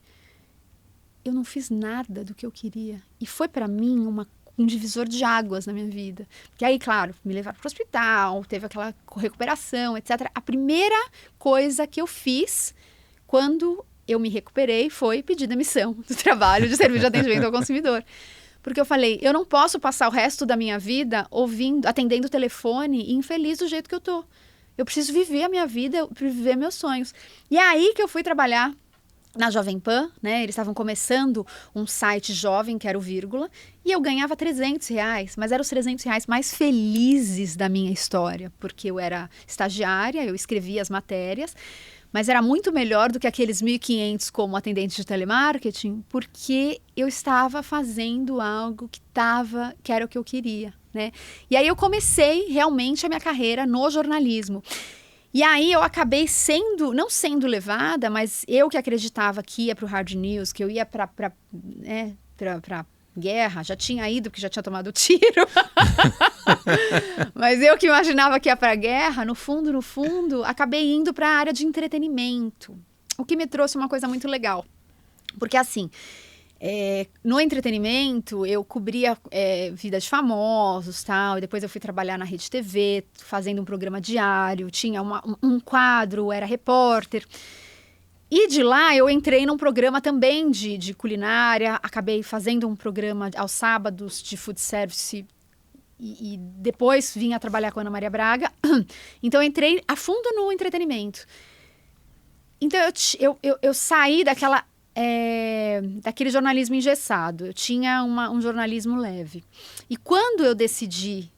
eu não fiz nada do que eu queria. E foi para mim um divisor de águas na minha vida. Porque aí, claro, me levaram para o hospital, teve aquela recuperação, etc. A primeira coisa que eu fiz quando eu me recuperei foi pedir demissão do trabalho de serviço de atendimento ao consumidor. Porque eu falei, eu não posso passar o resto da minha vida atendendo o telefone e infeliz do jeito que eu tô. Eu preciso viver a minha vida, viver meus sonhos. E é aí que eu fui trabalhar na Jovem Pan, né? Eles estavam começando um site jovem, que era o Vírgula, e eu ganhava R$300, mas eram os R$300 mais felizes da minha história, porque eu era estagiária, eu escrevia as matérias, mas era muito melhor do que aqueles 1.500 como atendente de telemarketing, porque eu estava fazendo algo que era o que eu queria, né? E aí eu comecei realmente a minha carreira no jornalismo. E aí eu acabei não sendo levada, mas eu que acreditava que ia para o hard news, que eu ia para guerra, já tinha ido porque já tinha tomado tiro. Mas eu que imaginava que ia para a guerra, no fundo, acabei indo para a área de entretenimento. O que me trouxe uma coisa muito legal. Porque assim, no entretenimento, eu cobria vida de famosos, tal, e depois eu fui trabalhar na Rede TV, fazendo um programa diário, tinha um quadro, era repórter. E de lá eu entrei num programa também de culinária, acabei fazendo um programa aos sábados de food service e depois vim a trabalhar com a Ana Maria Braga. Então eu entrei a fundo no entretenimento. Então eu saí daquele jornalismo engessado, eu tinha um jornalismo leve. E quando eu decidi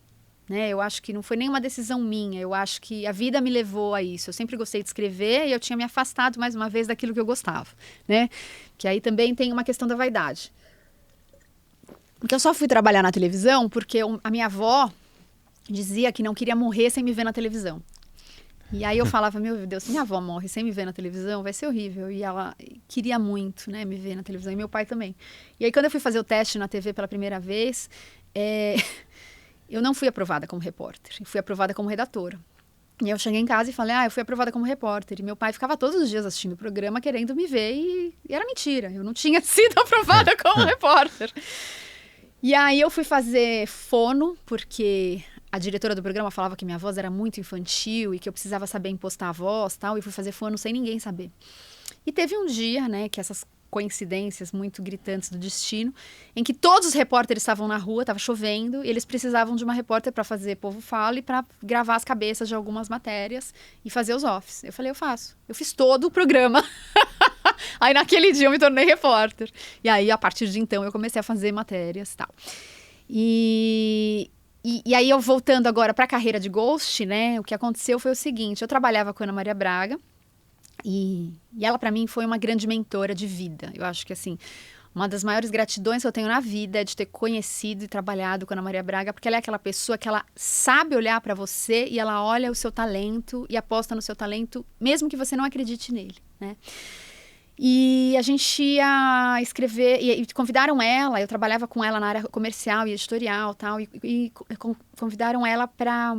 né? Eu acho que não foi nenhuma decisão minha, eu acho que a vida me levou a isso. Eu sempre gostei de escrever e eu tinha me afastado mais uma vez daquilo que eu gostava, né? Que aí também tem uma questão da vaidade. Porque eu só fui trabalhar na televisão porque a minha avó dizia que não queria morrer sem me ver na televisão. E aí eu falava, meu Deus, se minha avó morre sem me ver na televisão, vai ser horrível. E ela queria muito, né, me ver na televisão, e meu pai também. E aí quando eu fui fazer o teste na TV pela primeira vez, eu não fui aprovada como repórter, eu fui aprovada como redatora. E aí eu cheguei em casa e falei, eu fui aprovada como repórter. E meu pai ficava todos os dias assistindo o programa, querendo me ver, e era mentira. Eu não tinha sido aprovada como repórter. E aí eu fui fazer fono, porque a diretora do programa falava que minha voz era muito infantil e que eu precisava saber impostar a voz, tal, e fui fazer fono sem ninguém saber. E teve um dia, né, que essas coincidências muito gritantes do destino, em que todos os repórteres estavam na rua, estava chovendo, e eles precisavam de uma repórter para fazer Povo Fala e para gravar as cabeças de algumas matérias e fazer os offs. Eu falei, eu faço. Eu fiz todo o programa. Aí naquele dia eu me tornei repórter. E aí, a partir de então, eu comecei a fazer matérias e tal. E aí, eu voltando agora para a carreira de Ghost, né? O que aconteceu foi o seguinte, eu trabalhava com a Ana Maria Braga e ela, para mim, foi uma grande mentora de vida. Eu acho que, assim, uma das maiores gratidões que eu tenho na vida é de ter conhecido e trabalhado com a Ana Maria Braga, porque ela é aquela pessoa que ela sabe olhar para você e ela olha o seu talento e aposta no seu talento, mesmo que você não acredite nele, né? E a gente ia escrever, e convidaram ela, eu trabalhava com ela na área comercial e editorial, tal, e convidaram ela para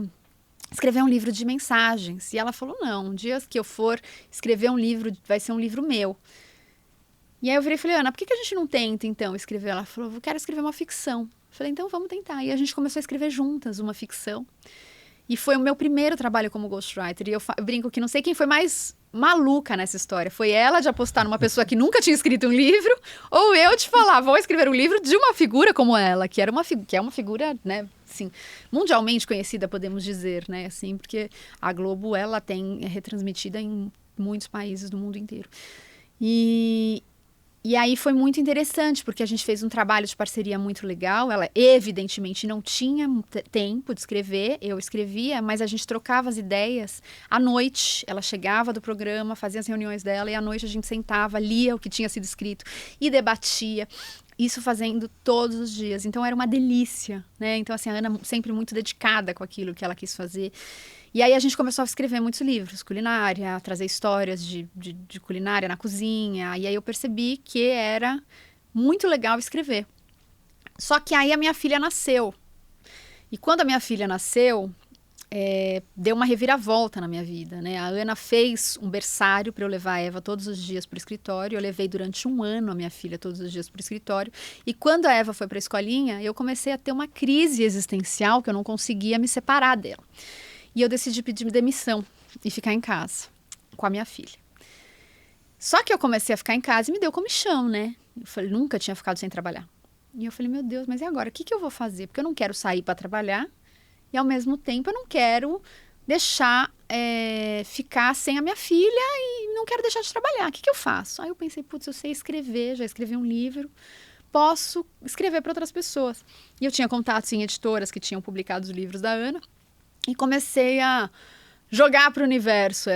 escrever um livro de mensagens. E ela falou, não, um dia que eu for escrever um livro, vai ser um livro meu. E aí eu virei e falei, Ana, por que a gente não tenta, então, escrever? Ela falou, eu quero escrever uma ficção. Eu falei, então vamos tentar. E a gente começou a escrever juntas uma ficção. E foi o meu primeiro trabalho como ghostwriter. E eu brinco que não sei quem foi mais maluca nessa história. Foi ela de apostar numa pessoa que nunca tinha escrito um livro, ou eu de falar, vou escrever um livro de uma figura como ela, que é uma figura, né, assim, mundialmente conhecida, podemos dizer, né, assim, porque a Globo, ela é retransmitida em muitos países do mundo inteiro. E aí foi muito interessante, porque a gente fez um trabalho de parceria muito legal. Ela, evidentemente, não tinha tempo de escrever, eu escrevia, mas a gente trocava as ideias. À noite, ela chegava do programa, fazia as reuniões dela, e à noite a gente sentava, lia o que tinha sido escrito e debatia. Isso fazendo todos os dias. Então, era uma delícia, né? Então, assim, a Ana sempre muito dedicada com aquilo que ela quis fazer. E aí a gente começou a escrever muitos livros, culinária, a trazer histórias de culinária na cozinha. E aí eu percebi que era muito legal escrever. Só que aí a minha filha nasceu. E quando a minha filha nasceu, deu uma reviravolta na minha vida, né? A Ana fez um berçário para eu levar a Eva todos os dias para o escritório. Eu levei durante 1 ano a minha filha todos os dias para o escritório. E quando a Eva foi para a escolinha, eu comecei a ter uma crise existencial que eu não conseguia me separar dela. E eu decidi pedir demissão e ficar em casa com a minha filha. Só que eu comecei a ficar em casa e me deu comichão, né? Eu falei, nunca tinha ficado sem trabalhar. E eu falei, meu Deus, mas e agora? O que eu vou fazer? Porque eu não quero sair para trabalhar e, ao mesmo tempo, eu não quero deixar ficar sem a minha filha e não quero deixar de trabalhar. O que eu faço? Aí eu pensei, putz, eu sei escrever, já escrevi um livro, posso escrever para outras pessoas. E eu tinha contatos em editoras que tinham publicado os livros da Ana. E comecei a jogar para o universo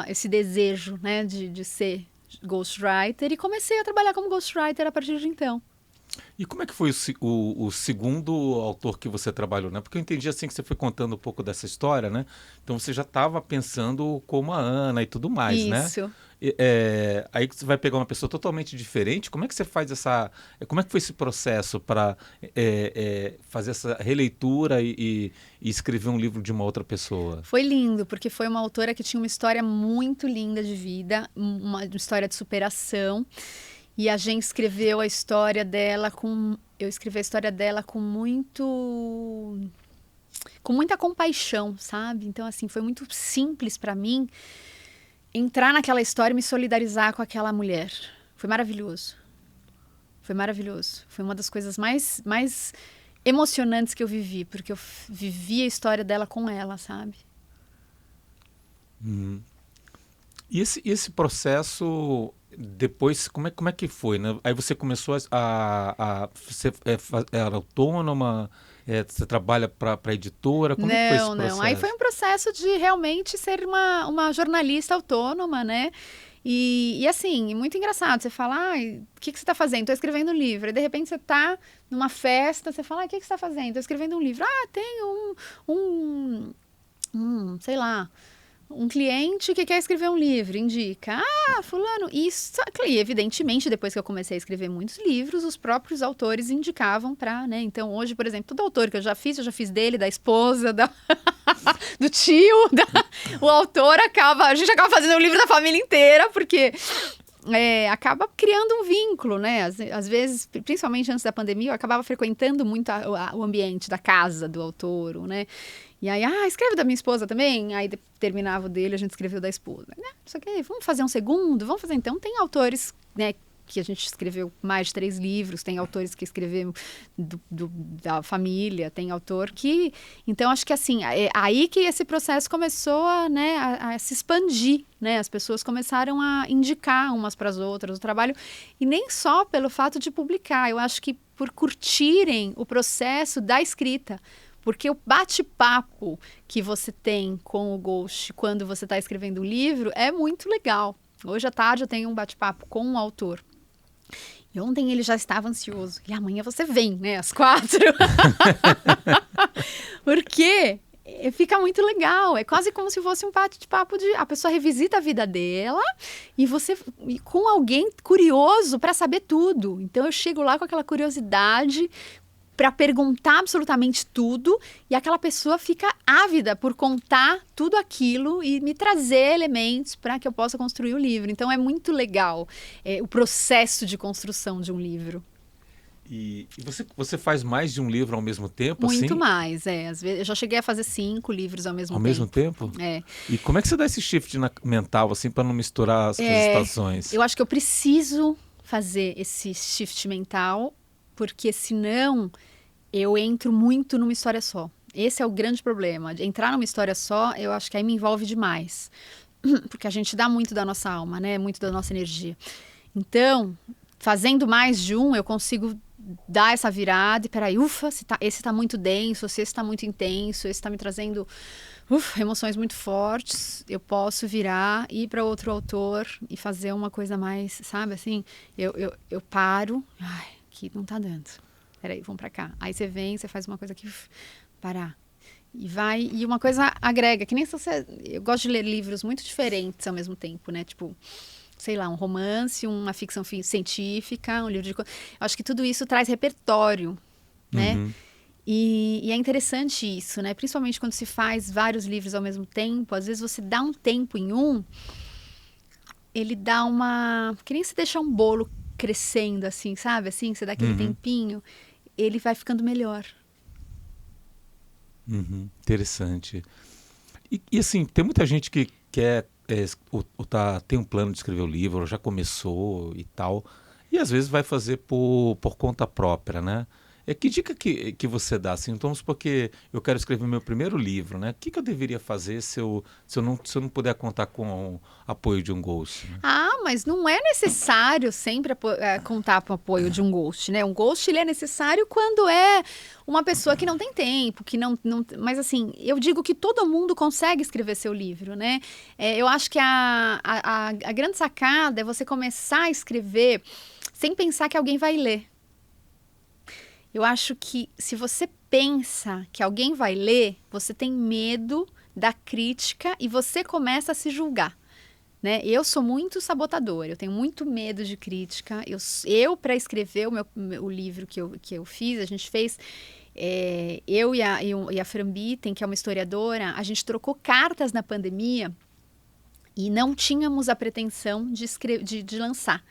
esse desejo, né, de ser ghostwriter. E comecei a trabalhar como ghostwriter a partir de então. E como é que foi o segundo autor que você trabalhou, né? Porque eu entendi assim que você foi contando um pouco dessa história, né? Então você já estava pensando como a Ana e tudo mais, né? Isso. Aí você vai pegar uma pessoa totalmente diferente. Como é que você faz como é que foi esse processo para fazer essa releitura e escrever um livro de uma outra pessoa? Foi lindo, porque foi uma autora que tinha uma história muito linda de vida, uma história de superação. E a gente escreveu a história dela eu escrevi a história dela com muita compaixão, sabe? Então, assim, foi muito simples para mim entrar naquela história e me solidarizar com aquela mulher. Foi maravilhoso. Foi maravilhoso. Foi uma das coisas mais emocionantes que eu vivi, porque eu vivi a história dela com ela, sabe? E esse processo, depois, como é que foi, né? Aí você começou você era autônoma, Você trabalha para a editora? Como é que foi esse processo? Não. Aí foi um processo de realmente ser uma jornalista autônoma, né? E assim, muito engraçado. Você fala, o que você está fazendo? Estou escrevendo um livro. E de repente você está numa festa, você fala, o que você está fazendo? Estou escrevendo um livro. Tem sei lá, um cliente que quer escrever um livro, indica, fulano, isso. E evidentemente, depois que eu comecei a escrever muitos livros, os próprios autores indicavam para, né? Então, hoje, por exemplo, todo autor que eu já fiz dele, da esposa, do tio, o autor a gente acaba fazendo um livro da família inteira, porque acaba criando um vínculo, né? Às vezes, principalmente antes da pandemia, eu acabava frequentando muito o ambiente da casa do autor, né? E aí, escreve da minha esposa também? Aí terminava o dele, a gente escreveu da esposa. Isso aqui, vamos fazer um segundo? Vamos fazer. Então, tem autores, né, que a gente escreveu mais de 3 livros, tem autores que escreveram da família, tem autor que... Então, acho que assim, é aí que esse processo começou a se expandir, né? As pessoas começaram a indicar umas para as outras o trabalho, e nem só pelo fato de publicar, eu acho que por curtirem o processo da escrita. Porque o bate-papo que você tem com o Ghost quando você está escrevendo um livro é muito legal. Hoje à tarde eu tenho um bate-papo com um autor. E ontem ele já estava ansioso. E amanhã você vem, né? Às 4. Porque fica muito legal. É quase como se fosse um bate-papo a pessoa revisita a vida dela e você com alguém curioso para saber tudo. Então eu chego lá com aquela curiosidade para perguntar absolutamente tudo, e aquela pessoa fica ávida por contar tudo aquilo e me trazer elementos para que eu possa construir o livro. Então é muito legal o processo de construção de um livro. E você faz mais de um livro ao mesmo tempo? Muito assim? mais, Às vezes, eu já cheguei a fazer 5 livros ao mesmo tempo. Ao mesmo tempo? É. E como é que você dá esse shift mental, assim, para não misturar as situações? Eu acho que eu preciso fazer esse shift mental, porque senão eu entro muito numa história só. Esse é o grande problema. Entrar numa história só, eu acho que aí me envolve demais. Porque a gente dá muito da nossa alma, né? Muito da nossa energia. Então, fazendo mais de um, eu consigo dar essa virada e peraí, esse tá muito denso, esse tá muito intenso, esse tá me trazendo emoções muito fortes, eu posso virar, ir para outro autor e fazer uma coisa mais, sabe, assim, eu paro, aqui não tá dando, peraí, vamos para cá, aí você vem, você faz uma coisa aqui, parar, e vai, e uma coisa agrega, que nem se você, eu gosto de ler livros muito diferentes ao mesmo tempo, né, tipo, sei lá, um romance, uma ficção científica, um livro de... Eu acho que tudo isso traz repertório, né? Uhum. E é interessante isso, né? Principalmente quando se faz vários livros ao mesmo tempo. Às vezes você dá um tempo em um, ele dá uma... Que nem se deixar um bolo crescendo, assim, sabe? Assim, você dá aquele tempinho, ele vai ficando melhor. Interessante. E assim, tem muita gente que quer... tem um plano de escrever o livro, já começou e tal, e às vezes vai fazer por conta própria, né? Que dica que você dá? Assim, então, porque eu quero escrever meu primeiro livro, né? O que eu deveria fazer se eu não puder contar com o apoio de um ghost? Né? Mas não é necessário sempre contar com o apoio de um ghost, né? Um ghost, ele é necessário quando é uma pessoa que não tem tempo, que não... Mas assim, eu digo que todo mundo consegue escrever seu livro, né? Eu acho que a grande sacada é você começar a escrever sem pensar que alguém vai ler. Eu acho que se você pensa que alguém vai ler, você tem medo da crítica e você começa a se julgar, né? Eu sou muito sabotadora, eu tenho muito medo de crítica. Eu para escrever o livro que eu fiz, a gente fez... eu e a Fran Bitten, que é uma historiadora, a gente trocou cartas na pandemia e não tínhamos a pretensão de lançar.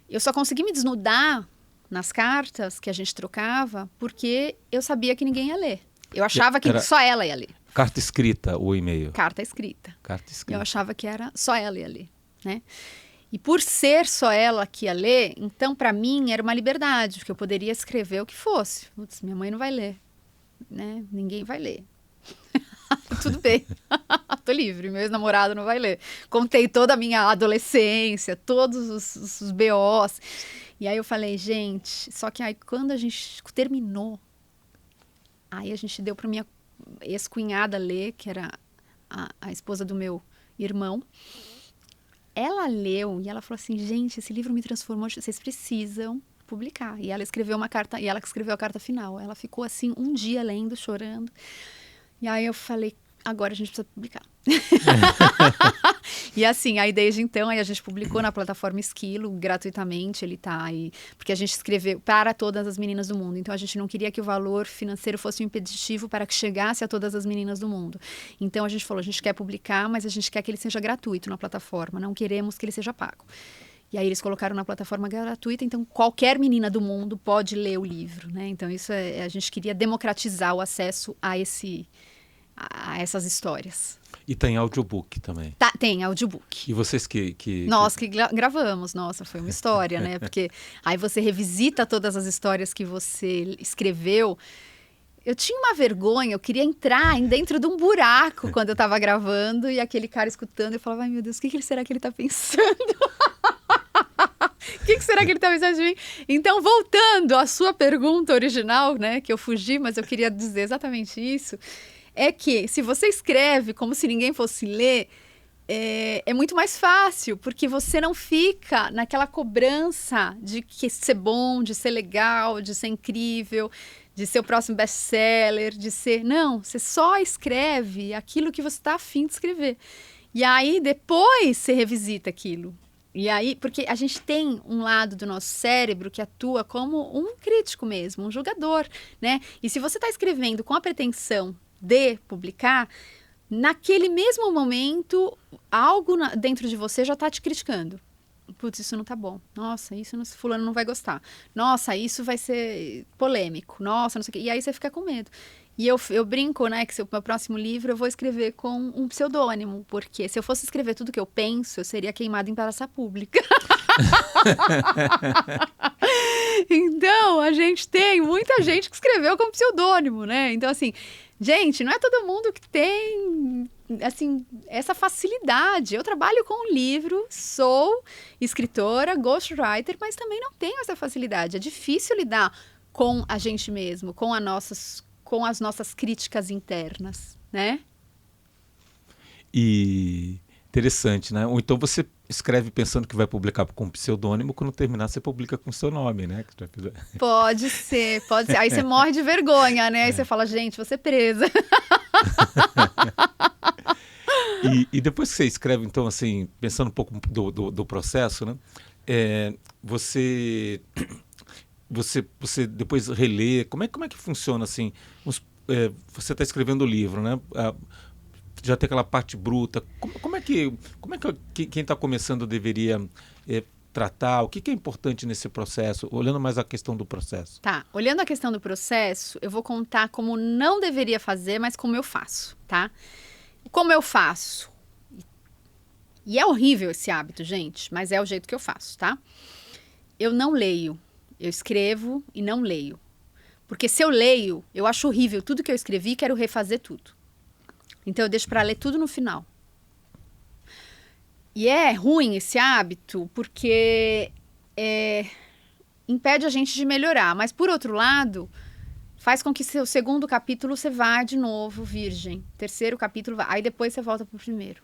Eu só consegui me desnudar nas cartas que a gente trocava, porque eu sabia que ninguém ia ler. Eu achava que só ela ia ler. Carta escrita ou e-mail? Carta escrita. Carta escrita. Eu achava que era só ela ia ler, né? E por ser só ela que ia ler, então para mim era uma liberdade, porque eu poderia escrever o que fosse. Putz, minha mãe não vai ler, né? Ninguém vai ler. Tudo bem, tô livre, meu ex-namorado não vai ler. Contei toda a minha adolescência, todos os BOs. E aí eu falei, gente, só que aí quando a gente terminou, Aí a gente deu para minha ex-cunhada ler, que era a esposa do meu irmão. Ela leu e ela falou assim, gente, esse livro me transformou, vocês precisam publicar. E ela escreveu uma carta, e ela que escreveu a carta final. Ela ficou assim um dia lendo, chorando. E aí eu falei, agora a gente precisa publicar. E assim, aí desde então, aí a gente publicou na plataforma Esquilo, gratuitamente, ele tá aí, porque a gente escreveu para todas as meninas do mundo, então a gente não queria que o valor financeiro fosse um impeditivo para que chegasse a todas as meninas do mundo. Então a gente falou, a gente quer publicar, mas a gente quer que ele seja gratuito na plataforma, não queremos que ele seja pago. E aí eles colocaram na plataforma gratuita, então qualquer menina do mundo pode ler o livro, né? Então isso a gente queria democratizar o acesso a essas histórias. E tem audiobook também. Tá, tem audiobook. E vocês Nós que gravamos, nossa, foi uma história, né? Porque aí você revisita todas as histórias que você escreveu. Eu tinha uma vergonha, eu queria entrar dentro de um buraco quando eu estava gravando e aquele cara escutando, eu falava, ai meu Deus, o que será que ele está pensando? O que será que ele está pensando de mim? Então, voltando à sua pergunta original, né? Que eu fugi, mas eu queria dizer exatamente isso. É que se você escreve como se ninguém fosse ler, é muito mais fácil, porque você não fica naquela cobrança de que ser bom, de ser legal, de ser incrível, de ser o próximo best-seller, de ser... Não, você só escreve aquilo que você está afim de escrever. E aí, depois, você revisita aquilo. E aí, porque a gente tem um lado do nosso cérebro que atua como um crítico mesmo, um julgador, né? E se você está escrevendo com a pretensão de publicar, naquele mesmo momento, algo dentro de você já está te criticando. Putz, isso não tá bom. Nossa, isso fulano não vai gostar. Nossa, isso vai ser polêmico. Nossa, não sei o quê. E aí você fica com medo. E eu brinco, né, que o meu próximo livro eu vou escrever com um pseudônimo, porque se eu fosse escrever tudo que eu penso, eu seria queimada em praça pública. Então, a gente tem muita gente que escreveu com pseudônimo, né? Então, assim, gente, não é todo mundo que tem, assim, essa facilidade. Eu trabalho com livro, sou escritora, ghostwriter, mas também não tenho essa facilidade. É difícil lidar com a gente mesmo, com as nossas críticas internas, né? E interessante, né? Ou então você escreve pensando que vai publicar com pseudônimo, quando terminar você publica com seu nome, né? Pode ser, pode ser. Aí você morre de vergonha, né? Aí você fala, gente, vou ser presa. E depois que você escreve, então, assim, pensando um pouco do processo, né? Você depois relê, como é que funciona, assim? Você está escrevendo o livro, né? Já tem aquela parte bruta. Como é que quem está começando deveria tratar? O que é importante nesse processo? Olhando mais a questão do processo. Tá, olhando a questão do processo, eu vou contar como não deveria fazer, mas como eu faço, tá? Como eu faço. E é horrível esse hábito, gente, mas é o jeito que eu faço, tá? Eu não leio. Eu escrevo e não leio. Porque se eu leio, eu acho horrível tudo que eu escrevi e quero refazer tudo. Então eu deixo para ler tudo no final. E é ruim esse hábito porque impede a gente de melhorar. Mas por outro lado, faz com que seu segundo capítulo você vá de novo virgem. Terceiro capítulo, aí depois você volta pro primeiro.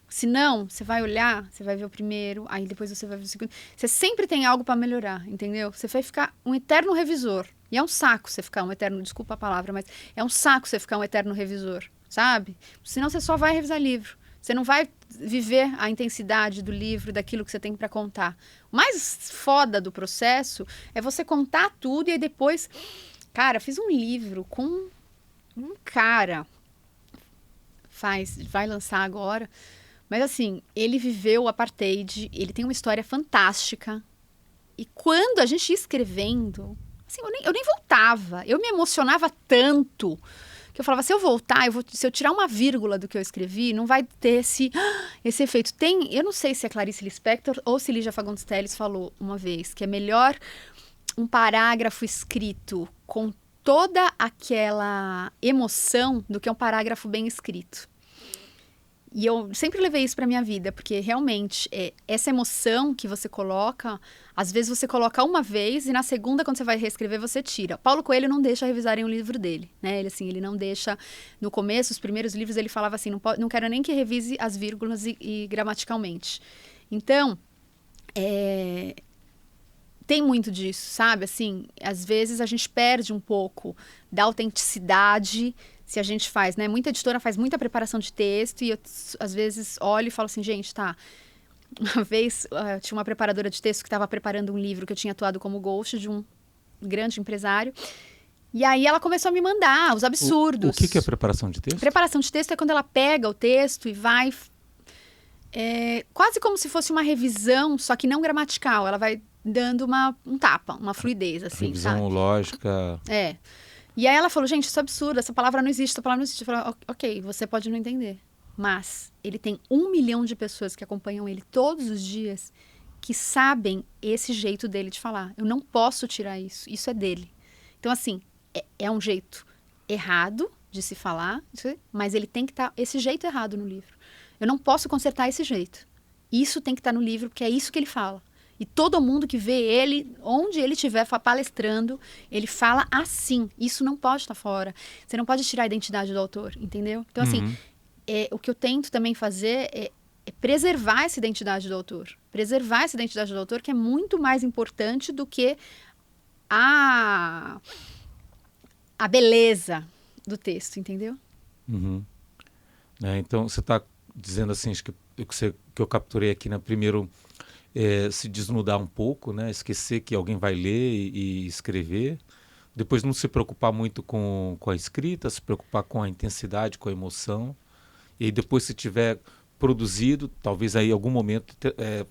Senão, você vai olhar, você vai ver o primeiro, aí depois você vai ver o segundo. Você sempre tem algo para melhorar, entendeu? Você vai ficar um eterno revisor. E é um saco você ficar um eterno, desculpa a palavra, mas é um saco você ficar um eterno revisor, sabe? Senão você só vai revisar livro. Você não vai viver a intensidade do livro, daquilo que você tem para contar. O mais foda do processo é você contar tudo e aí depois... Cara, fiz um livro com um cara, vai lançar agora... Mas assim, ele viveu o apartheid, ele tem uma história fantástica. E quando a gente ia escrevendo, assim, eu nem voltava. Eu me emocionava tanto que eu falava, se eu voltar, se eu tirar uma vírgula do que eu escrevi, não vai ter esse efeito. Eu não sei se é Clarice Lispector ou se Lígia Fagundes Telles falou uma vez, que é melhor um parágrafo escrito com toda aquela emoção do que um parágrafo bem escrito. E eu sempre levei isso para minha vida, porque realmente essa emoção que você coloca, às vezes você coloca uma vez e na segunda, quando você vai reescrever, você tira. Paulo Coelho não deixa revisarem o livro dele, né? Ele não deixa. No começo, os primeiros livros, ele falava assim: não quero nem que revise as vírgulas e gramaticalmente. Então, tem muito disso, sabe? Assim, às vezes a gente perde um pouco da autenticidade se a gente faz, né? Muita editora faz muita preparação de texto e eu, às vezes, olho e falo assim, gente, tá. Uma vez, tinha uma preparadora de texto que estava preparando um livro que eu tinha atuado como ghost de um grande empresário. E aí ela começou a me mandar os absurdos. O que é preparação de texto? Preparação de texto é quando ela pega o texto e vai... quase como se fosse uma revisão, só que não gramatical. Ela vai dando um tapa, uma fluidez, assim, revisão sabe? lógica. E aí ela falou, gente, isso é absurdo, essa palavra não existe, essa palavra não existe. Eu falei, ok, você pode não entender. Mas ele tem 1 milhão de pessoas que acompanham ele todos os dias que sabem esse jeito dele de falar. Eu não posso tirar isso, isso é dele. Então, assim, é um jeito errado de se falar, mas ele tem que estar esse jeito errado no livro. Eu não posso consertar esse jeito. Isso tem que estar no livro, porque é isso que ele fala. E todo mundo que vê ele, onde ele estiver palestrando, ele fala assim. Isso não pode estar fora. Você não pode tirar a identidade do autor, entendeu? Então, assim, o que eu tento também fazer é preservar essa identidade do autor. Preservar essa identidade do autor, que é muito mais importante do que a beleza do texto, entendeu? Então, você está dizendo assim, acho que eu capturei aqui, né? Primeiro, se desnudar um pouco, né? Esquecer que alguém vai ler e escrever. Depois, não se preocupar muito com a escrita, se preocupar com a intensidade, com a emoção. E aí, depois, se tiver produzido, talvez aí em algum momento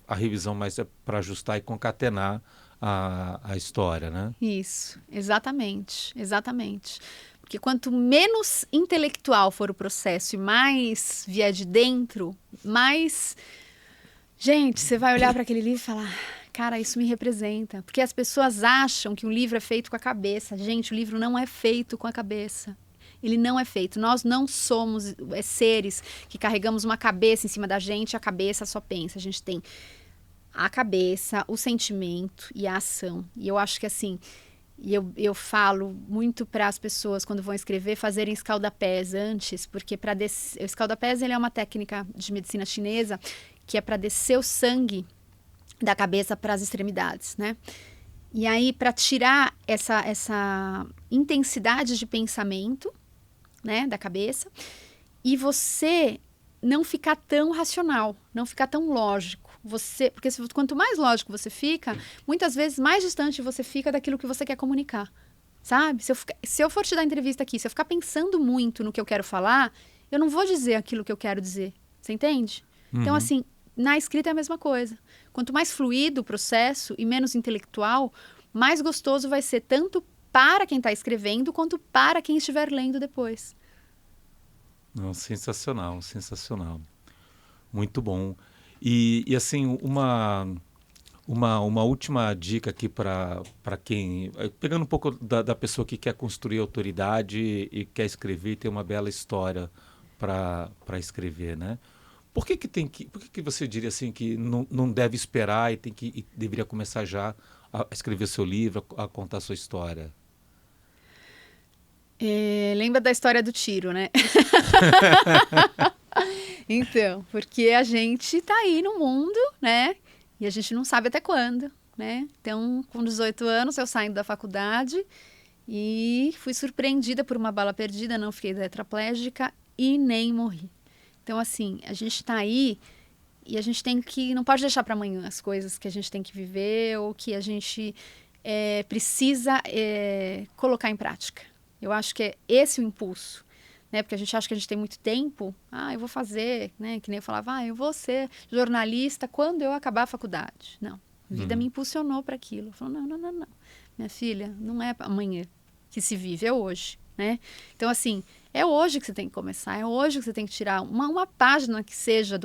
a revisão mais é para ajustar e concatenar a história, né? Isso, exatamente, exatamente. Porque quanto menos intelectual for o processo e mais vier de dentro, mais... Gente, você vai olhar para aquele livro e falar, cara, isso me representa. Porque as pessoas acham que um livro é feito com a cabeça. Gente, o livro não é feito com a cabeça. Ele não é feito. Nós não somos seres que carregamos uma cabeça em cima da gente e a cabeça só pensa. A gente tem a cabeça, o sentimento e a ação. E eu acho que assim... E eu falo muito para as pessoas, quando vão escrever, fazerem escaldapés antes, porque o escaldapés ele é uma técnica de medicina chinesa que é para descer o sangue da cabeça para as extremidades, né? E aí, para tirar essa intensidade de pensamento, né, da cabeça, e você não ficar tão racional, não ficar tão lógico. Porque quanto mais lógico você fica, muitas vezes mais distante você fica daquilo que você quer comunicar, sabe? Se eu for te dar entrevista aqui, se eu ficar pensando muito no que eu quero falar, eu não vou dizer aquilo que eu quero dizer, você entende? Então, assim, na escrita é a mesma coisa. Quanto mais fluido o processo e menos intelectual, mais gostoso vai ser tanto para quem está escrevendo, quanto para quem estiver lendo depois. Não, sensacional, sensacional. Muito bom. E assim, uma última dica aqui para quem... Pegando um pouco da pessoa que quer construir autoridade e quer escrever e ter uma bela história para escrever, né? Por que você diria assim que não deve esperar e deveria começar já a escrever seu livro, a contar sua história? Lembra da história do tiro, né? Então, porque a gente tá aí no mundo, né? E a gente não sabe até quando, né? Então, com 18 anos, eu saindo da faculdade e fui surpreendida por uma bala perdida, não fiquei tetraplégica e nem morri. Então, assim, a gente tá aí e a gente não pode deixar para amanhã as coisas que a gente tem que viver ou que a gente precisa colocar em prática. Eu acho que é esse o impulso. Né? Porque a gente acha que a gente tem muito tempo. Eu vou fazer, né? Que nem eu falava, eu vou ser jornalista quando eu acabar a faculdade. Não, a vida me impulsionou para aquilo. Falou, não. Minha filha, não é amanhã que se vive, é hoje, né? Então, assim, é hoje que você tem que começar, é hoje que você tem que tirar uma página que seja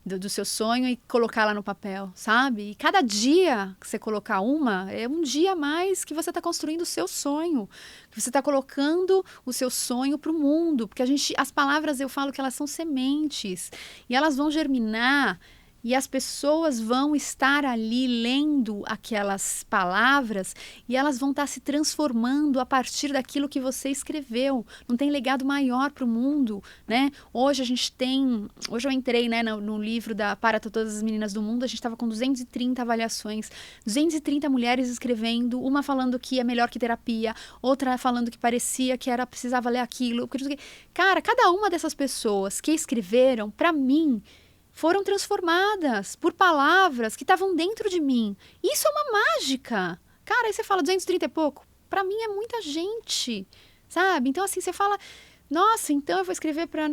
do seu sonho e colocá-la no papel, sabe? E cada dia que você colocar uma, é um dia a mais que você está construindo o seu sonho, que você está colocando o seu sonho para o mundo, porque as palavras, eu falo que elas são sementes e elas vão germinar. E as pessoas vão estar ali lendo aquelas palavras e elas vão estar se transformando a partir daquilo que você escreveu. Não tem legado maior para o mundo, né? Hoje eu entrei, né, no livro Para Todas as Meninas do Mundo, a gente estava com 230 avaliações, 230 mulheres escrevendo, uma falando que é melhor que terapia, outra falando que parecia que precisava ler aquilo. Cara, cada uma dessas pessoas que escreveram, para mim, foram transformadas por palavras que estavam dentro de mim. Isso é uma mágica. Cara, aí você fala 230 e pouco. Para mim é muita gente, sabe? Então, assim, você fala, nossa, então eu vou escrever para...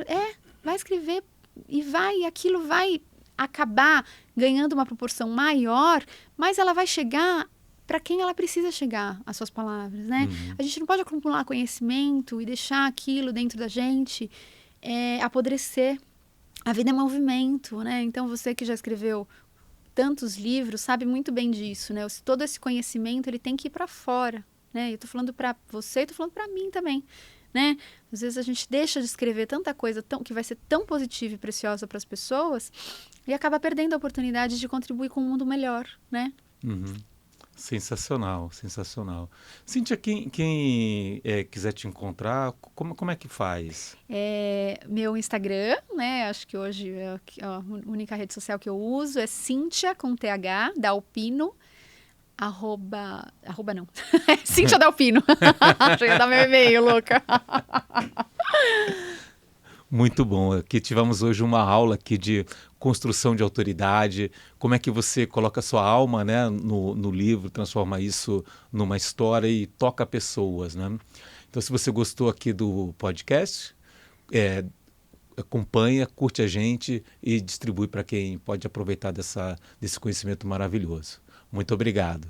vai escrever e aquilo vai acabar ganhando uma proporção maior, mas ela vai chegar para quem ela precisa chegar, as suas palavras, né? Uhum. A gente não pode acumular conhecimento e deixar aquilo dentro da gente apodrecer. A vida é movimento, né? Então, você que já escreveu tantos livros sabe muito bem disso, né? Todo esse conhecimento, ele tem que ir para fora, né? Eu tô falando para você e tô falando para mim também, né? Às vezes a gente deixa de escrever tanta coisa que vai ser tão positiva e preciosa para as pessoas e acaba perdendo a oportunidade de contribuir com um mundo melhor, né? Uhum. Sensacional, sensacional. Cíntia, quem quiser te encontrar, como é que faz? Meu Instagram, né? Acho que hoje a única rede social que eu uso é Cíntia com TH, Dalpino, arroba não, Cíntia Dalpino. Chega a dar meu e-mail, louca. Muito bom. Aqui tivemos hoje uma aula aqui de construção de autoridade, como é que você coloca a sua alma, né, no livro, transforma isso numa história e toca pessoas, né? Então, se você gostou aqui do podcast, acompanha, curte a gente e distribui para quem pode aproveitar desse conhecimento maravilhoso. Muito obrigado.